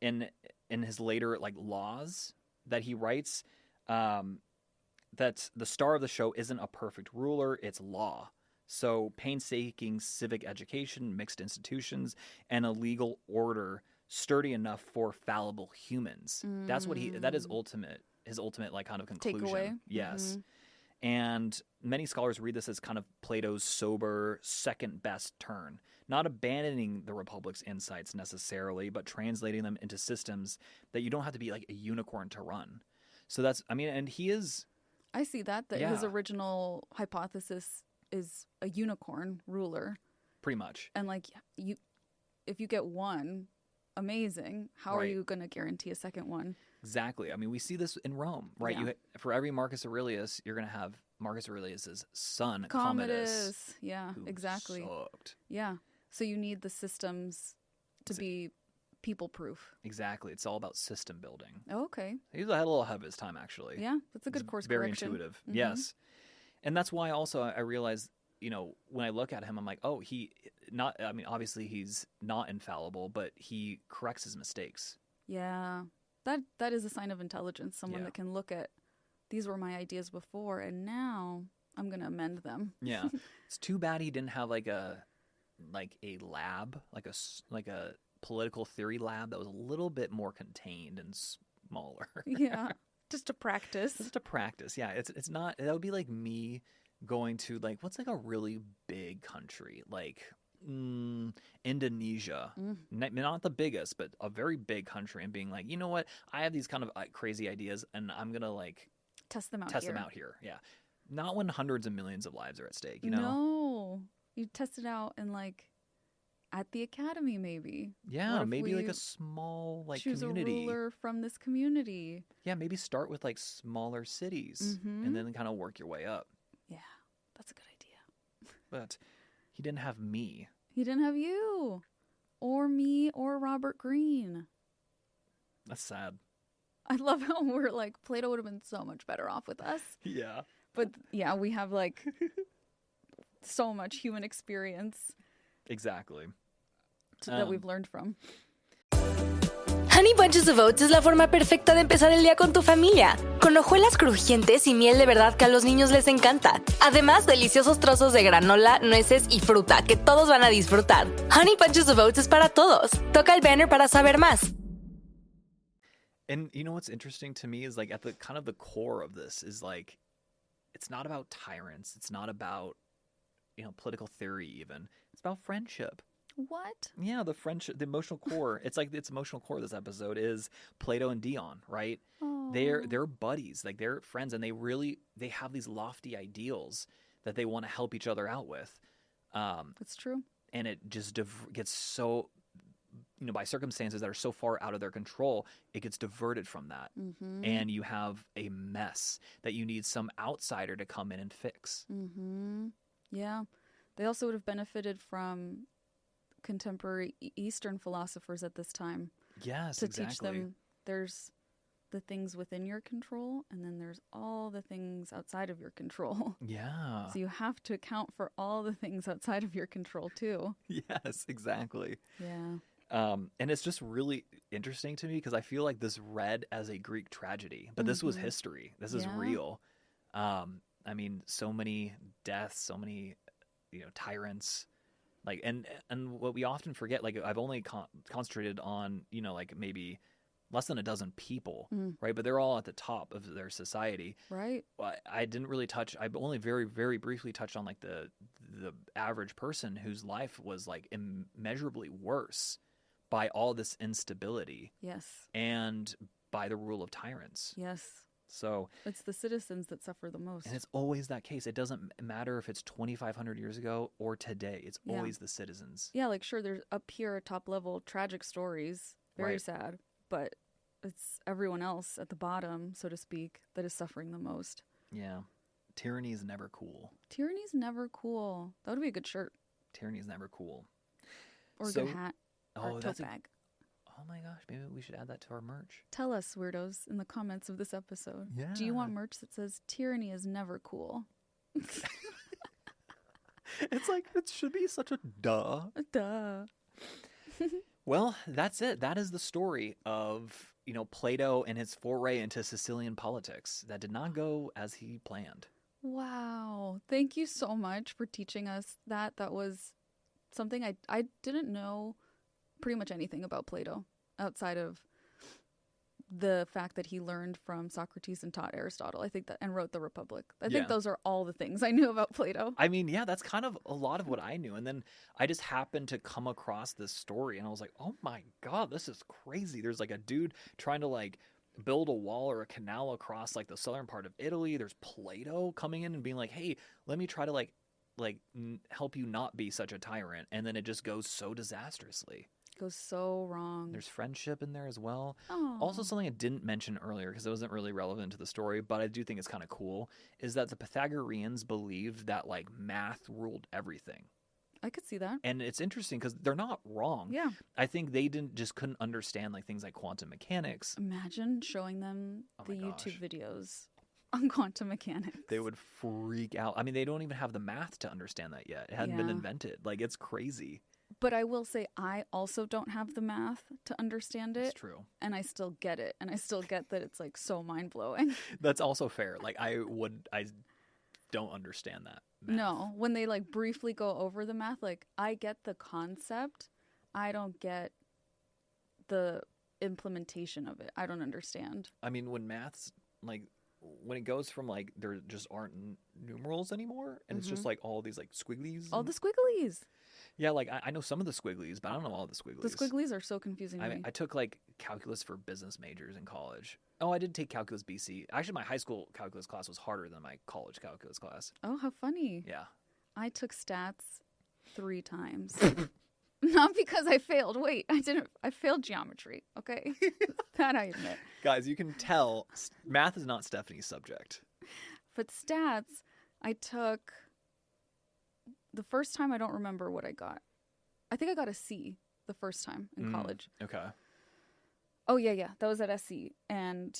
in his later like laws that he writes, that the star of the show isn't a perfect ruler, it's law. So painstaking civic education, mixed institutions, and a legal order sturdy enough for fallible humans. That's what that is his ultimate like kind of conclusion. Takeaway. Yes. And many scholars read this as kind of Plato's sober second best turn, not abandoning the Republic's insights necessarily, but translating them into systems that you don't have to be like a unicorn to run. So that's, I mean, and he is. I see that his Yeah. original hypothesis is a unicorn ruler. Pretty much. And like if you get one, amazing. How are Right. you going to guarantee a second one? Exactly. I mean, we see this in Rome, right? Yeah. For every Marcus Aurelius, you're going to have Marcus Aurelius's son, Commodus. Yeah, who exactly. sucked. Yeah. So you need the systems to be people proof. Exactly. It's all about system building. Oh, okay. He was a little ahead of his time, actually. Yeah, that's a good It's course very correction. intuitive. Mhm. Yes. And that's why also I realized, when I look at him, I'm like, oh, obviously he's not infallible, but he corrects his mistakes. Yeah. That is a sign of intelligence. Someone Yeah. that can look at, these were my ideas before, and now I'm going to amend them. Yeah. It's too bad he didn't have like a lab, like a political theory lab that was a little bit more contained and smaller. Yeah. Just to practice. Just to practice. Yeah. It's not, that would be like me going to like, what's like a really big country? Like Indonesia. Not the biggest, but a very big country, and being like, you know what? I have these kind of crazy ideas, and I'm going to like test them out here. Yeah. Not when hundreds of millions of lives are at stake, you know? No. You test it out in like at the academy, maybe. Yeah, maybe like a small like choose community. Choose a ruler from this community. Yeah, maybe start with like smaller cities and then kind of work your way up. Yeah, that's a good idea. But he didn't have me. He didn't have you, or me, or Robert Greene. That's sad. I love how we're like, Plato would have been so much better off with us. Yeah. But yeah, we have like so much human experience. Exactly. That we've learned from. Honey Bunches of Oats es la forma perfecta de empezar el día con tu familia. Con hojuelas crujientes y miel de verdad que a los niños les encanta. Además, deliciosos trozos de granola, nueces y fruta que todos van a disfrutar. Honey Bunches of Oats es para todos. Toca el banner para saber más. And you know what's interesting to me is like at the kind of the core of this is like, it's not about tyrants. It's not about, political theory even. It's about friendship. What? Yeah, the friendship, the emotional core. It's like its emotional core of this episode is Plato and Dion, right? Aww. They're buddies, like they're friends, and they have these lofty ideals that they want to help each other out with. That's true. And it just gets so, by circumstances that are so far out of their control, it gets diverted from that. Mm-hmm. And you have a mess that you need some outsider to come in and fix. Mm-hmm. Yeah. They also would have benefited from contemporary Eastern philosophers at this time. Yes, to exactly. teach them there's the things within your control, and then there's all the things outside of your control. Yeah. So you have to account for all the things outside of your control too. Yes, exactly. Yeah. And it's just really interesting to me because I feel like this read as a Greek tragedy, but this was history. This is real. I mean, so many deaths, so many, tyrants. Like, and what we often forget, like I've only concentrated on, like maybe less than a dozen people, right? But they're all at the top of their society. Right. I didn't really touch, I've only very, very briefly touched on like the average person whose life was like immeasurably worse by all this instability. Yes. And by the rule of tyrants. Yes. So it's the citizens that suffer the most. And it's always that case. It doesn't matter if it's 2,500 years ago or today. It's always the citizens. Yeah, like sure, there's up here top level tragic stories, very sad, but it's everyone else at the bottom, so to speak, that is suffering the most. Yeah. Tyranny is never cool. Tyranny's never cool. That would be a good shirt. Tyranny is never cool. Or a good hat. Or a tote bag. Oh my gosh, maybe we should add that to our merch. Tell us, weirdos, in the comments of this episode. Yeah. Do you want merch that says tyranny is never cool? It's like, it should be such a duh. Duh. Well, that's it. That is the story of, Plato and his foray into Sicilian politics. That did not go as he planned. Wow. Thank you so much for teaching us that. That was something I didn't know pretty much anything about Plato outside of the fact that he learned from Socrates and taught Aristotle. I think that, and wrote the Republic. I think those are all the things I knew about Plato. I mean, yeah, that's kind of a lot of what I knew. And then I just happened to come across this story and I was like, oh my God, this is crazy. There's like a dude trying to like build a wall or a canal across like the southern part of Italy. There's Plato coming in and being like, hey, let me try to like help you not be such a tyrant. And then it just goes so disastrously. Goes so wrong. There's friendship in there as well. Aww. Also, something I didn't mention earlier because it wasn't really relevant to the story, but I do think it's kind of cool, is that the Pythagoreans believed that like math ruled everything. I could see that. And it's interesting because they're not wrong. Yeah. I think they couldn't understand like things like quantum mechanics. Imagine showing them the YouTube videos on quantum mechanics. They would freak out. I mean, they don't even have the math to understand that yet. It hadn't been invented. Like, it's crazy. But I will say I also don't have the math to understand it. It's true. And I still get it. And I still get that it's like so mind-blowing. That's also fair. Like I don't understand that math. No, when they like briefly go over the math, like I get the concept. I don't get the implementation of it. I don't understand. I mean, when math's like when it goes from like there just aren't numerals anymore, and it's just like all these like squigglies. All the squigglies. Yeah, like I know some of the squigglies, but I don't know all the squigglies. The squigglies are so confusing to me. I took like calculus for business majors in college. Oh, I did take calculus BC. Actually, my high school calculus class was harder than my college calculus class. Oh, how funny. Yeah. I took stats 3 times. Not because I failed. Wait, I didn't. I failed geometry. Okay. That I admit. Guys, you can tell math is not Stephanie's subject. But stats, I took the first time. I don't remember what I got. I think I got a C the first time in college. Okay. Oh, yeah. That was at SC. And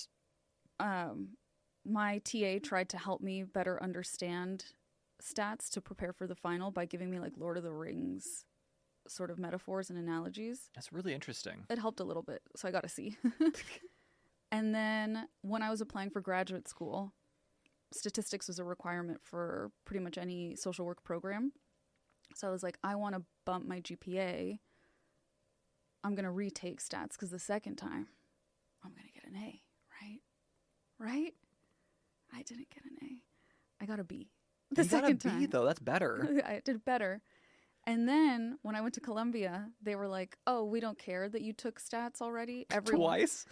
my TA tried to help me better understand stats to prepare for the final by giving me like Lord of the Rings sort of metaphors and analogies. That's really interesting. It helped a little bit, so I got a C. And then when I was applying for graduate school, statistics was a requirement for pretty much any social work program. So I was like, I want to bump my GPA. I'm going to retake stats because the second time I'm going to get an A, right? I didn't get an A. I got a B. The second time. B, though. That's better. I did better. And then when I went to Columbia, they were like, oh, we don't care that you took stats already. Twice.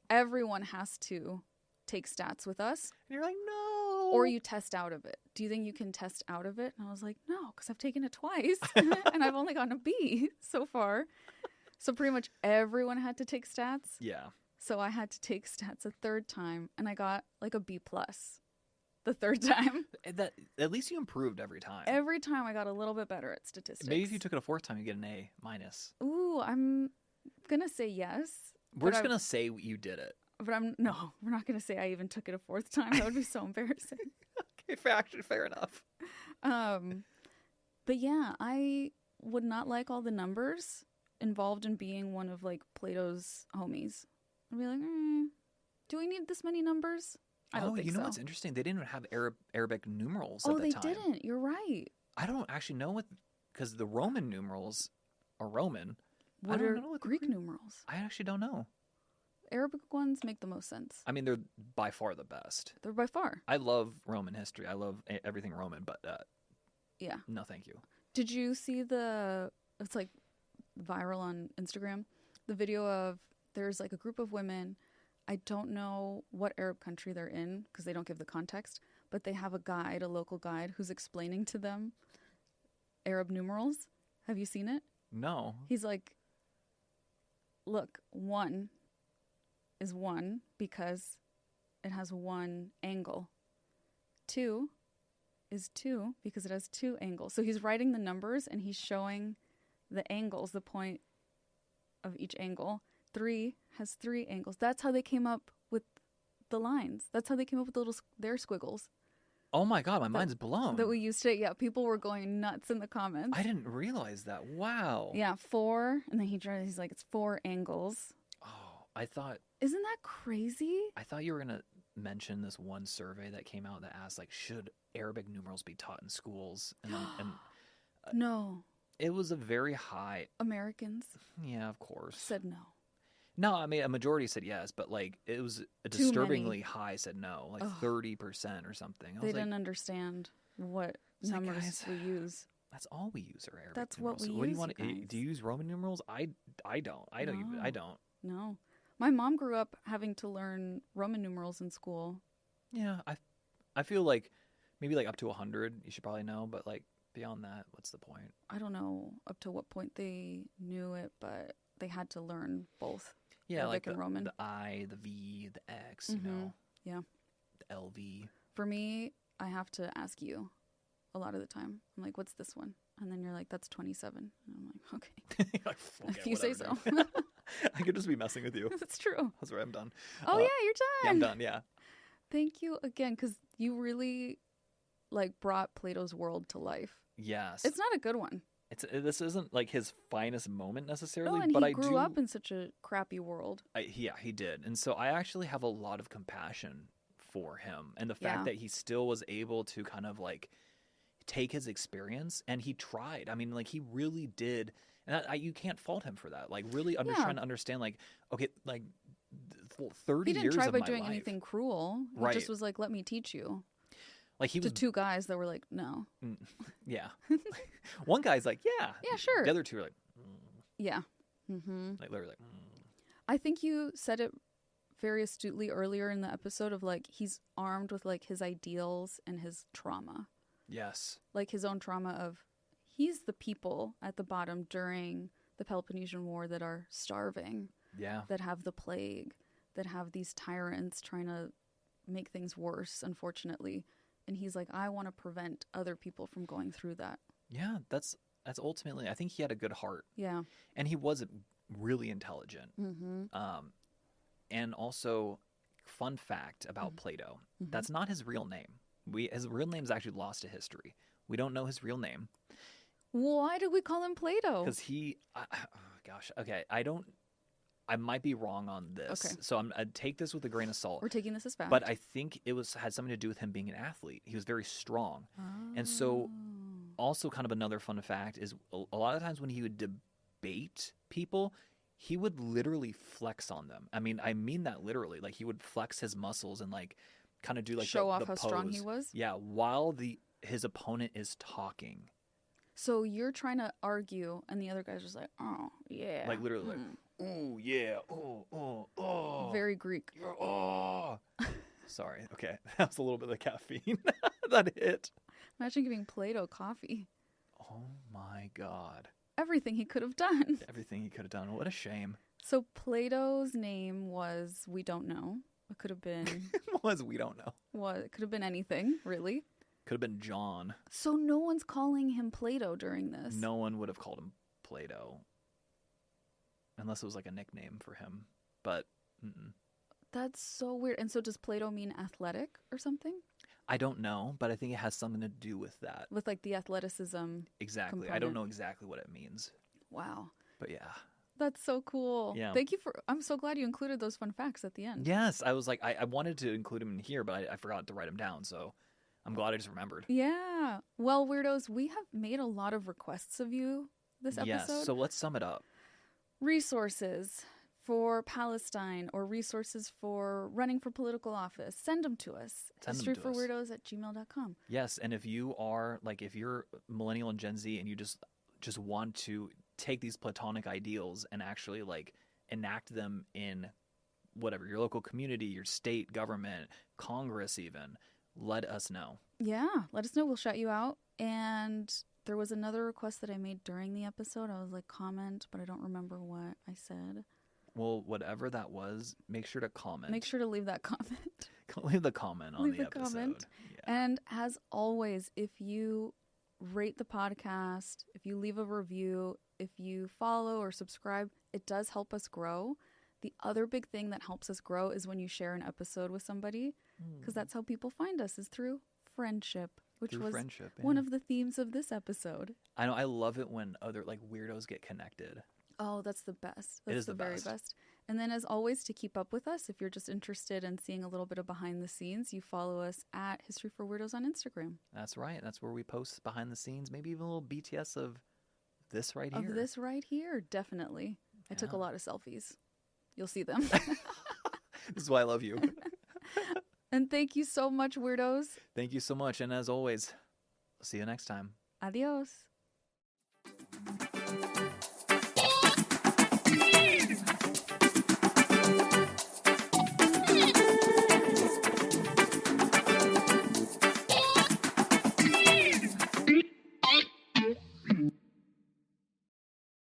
Everyone has to take stats with us. And you're like, no. Or you test out of it. Do you think you can test out of it? And I was like, no, because I've taken it twice. And I've only gotten a B so far. So pretty much everyone had to take stats. Yeah. So I had to take stats a third time. And I got like a B+ the third time. That at least you improved every time. Every time I got a little bit better at statistics. Maybe if you took it a fourth time, you get an A-. Ooh, I'm gonna say yes. We're just gonna say you did it. But we're not gonna say I even took it a fourth time. That would be so embarrassing. Okay, fair enough. But yeah, I would not like all the numbers involved in being one of like Plato's homies. I'd be like, do we need this many numbers? I don't think so. What's interesting? They didn't even have Arabic numerals at the time. time. Oh, they didn't. You're right. I don't actually know because the Roman numerals are Roman. What are Greek numerals? I actually don't know. Arabic ones make the most sense. I mean, they're by far the best. They're by far. I love Roman history. I love everything Roman, but yeah. No, thank you. Did you see it's like viral on Instagram, the video of there's like a group of women. I don't know what Arab country they're in because they don't give the context, but they have a local guide, who's explaining to them Arab numerals. Have you seen it? No. He's like, look, 1 is 1 because it has 1 angle. 2 is 2 because it has 2 angles. So he's writing the numbers and he's showing the angles, the point of each angle. 3 has 3 angles. That's how they came up with the lines. That's how they came up with their squiggles. Oh my God, my mind's blown. That we used to, yeah, people were going nuts in the comments. I didn't realize that. Wow. Yeah, 4, and then he's like, it's 4 angles. Oh, I thought. Isn't that crazy? I thought you were going to mention this one survey that came out that asked, like, should Arabic numerals be taught in schools? And no. It was a very high. Americans. Yeah, of course. Said no. No, I mean, a majority said yes, but like it was a disturbingly high said no, like 30% or something. They didn't understand what numbers we use. That's all we use are Arabic That's numerals. what we use. What do you want? Do you use Roman numerals? I don't. I don't. No. My mom grew up having to learn Roman numerals in school. Yeah, I feel like maybe like up to 100 you should probably know, but like beyond that, what's the point? I don't know up to what point they knew it, but they had to learn both. Yeah, Arabic like and Roman. The I, the V, the X, you know. Yeah. The LV. For me, I have to ask you a lot of the time. I'm like, what's this one? And then you're like, that's 27. And I'm like, okay. Like, if you say so. I could just be messing with you. That's true. That's right, I'm done. Oh, yeah, you're done. Yeah, I'm done, yeah. Thank you again, because you really like brought Plato's world to life. Yes. It's not a good one. This isn't like his finest moment necessarily, and but he grew up in such a crappy world. Yeah, he did. And so I actually have a lot of compassion for him and the fact that he still was able to kind of like take his experience, and he tried. I mean, like he really did. And you can't fault him for that. Like really trying to understand like, okay, like 30 He didn't years try of by my doing life. anything cruel. He Right. just was like, let me teach you. Like he was to two guys that were like, no. Yeah. One guy's like, yeah. Yeah, sure. The other two are like, Yeah. Mm-hmm. like literally like, I think you said it very astutely earlier in the episode of like, he's armed with like his ideals and his trauma. yes. Like his own trauma of, he's the people at the bottom during the Peloponnesian War that are starving. Yeah. That have the plague, that have these tyrants trying to make things worse, unfortunately. And he's like, I want to prevent other people from going through that. Yeah, that's ultimately, I think he had a good heart. Yeah. And he was really intelligent. Mm-hmm. And also, fun fact about Plato, Mm-hmm. that's not his real name. His real name is actually lost to history. We don't know his real name. Why did we call him Plato? Because okay, I might be wrong on this. Okay. So I'd take this with a grain of salt. We're taking this as fact. But I think it had something to do with him being an athlete. He was very strong. And so also kind of another fun fact is a lot of times when he would debate people, he would literally flex on them. I mean that literally. Like he would flex his muscles and like kind of do like show the off how pose. strong he was? Yeah, while his opponent is talking. So you're trying to argue, and the other guy's just like, oh, yeah. Like literally like, ooh, yeah, oh. Very Greek. Oh. Sorry. Okay. That was a little bit of caffeine that hit. Imagine giving Plato coffee. Oh my God. Everything he could have done. Everything he could have done. What a shame. So Plato's name was, we don't know. It could have been. We don't know. It could have been anything, really. Could have been John. So no one's calling him Plato during this. No one would have called him Plato. Unless it was like a nickname for him. But, That's so weird. And so does Plato mean athletic or something? I don't know, but I think it has something to do with that. With like the athleticism. Exactly. component. I don't know exactly what it means. Wow. But yeah. That's so cool. Yeah. Thank you I'm so glad you included those fun facts at the end. Yes. I was like, I wanted to include him in here, but I forgot to write him down. So I'm glad I just remembered. Yeah. Well, weirdos, we have made a lot of requests of you this episode. Yes. So let's sum it up. Resources for Palestine or resources for running for political office. Send them to us. historyforweirdos@gmail.com. Yes. And if you're millennial and Gen Z and you just want to take these Platonic ideals and actually like enact them in whatever, your local community, your state government, Congress even, let us know. Yeah, let us know. We'll shout you out. And there was another request that I made during the episode. I was like, comment, but I don't remember what I said. Well, whatever that was, make sure to comment. Make sure to leave that comment. Leave the comment on the episode. Comment. Yeah. And as always, if you rate the podcast, if you leave a review, if you follow or subscribe, it does help us grow. The other big thing that helps us grow is when you share an episode with somebody, because that's how people find us, is through friendship, which was one of the themes of this episode. I know. I love it when other like weirdos get connected. Oh, that's the best. That's it is the very best. And then as always, to keep up with us, if you're just interested in seeing a little bit of behind the scenes, you follow us at History for Weirdos on Instagram. That's right. That's where we post behind the scenes, maybe even a little BTS of this right here. Of this right here, definitely. I took a lot of selfies. You'll see them. This is why I love you. And thank you so much, weirdos. Thank you so much. And as always, see you next time. Adios.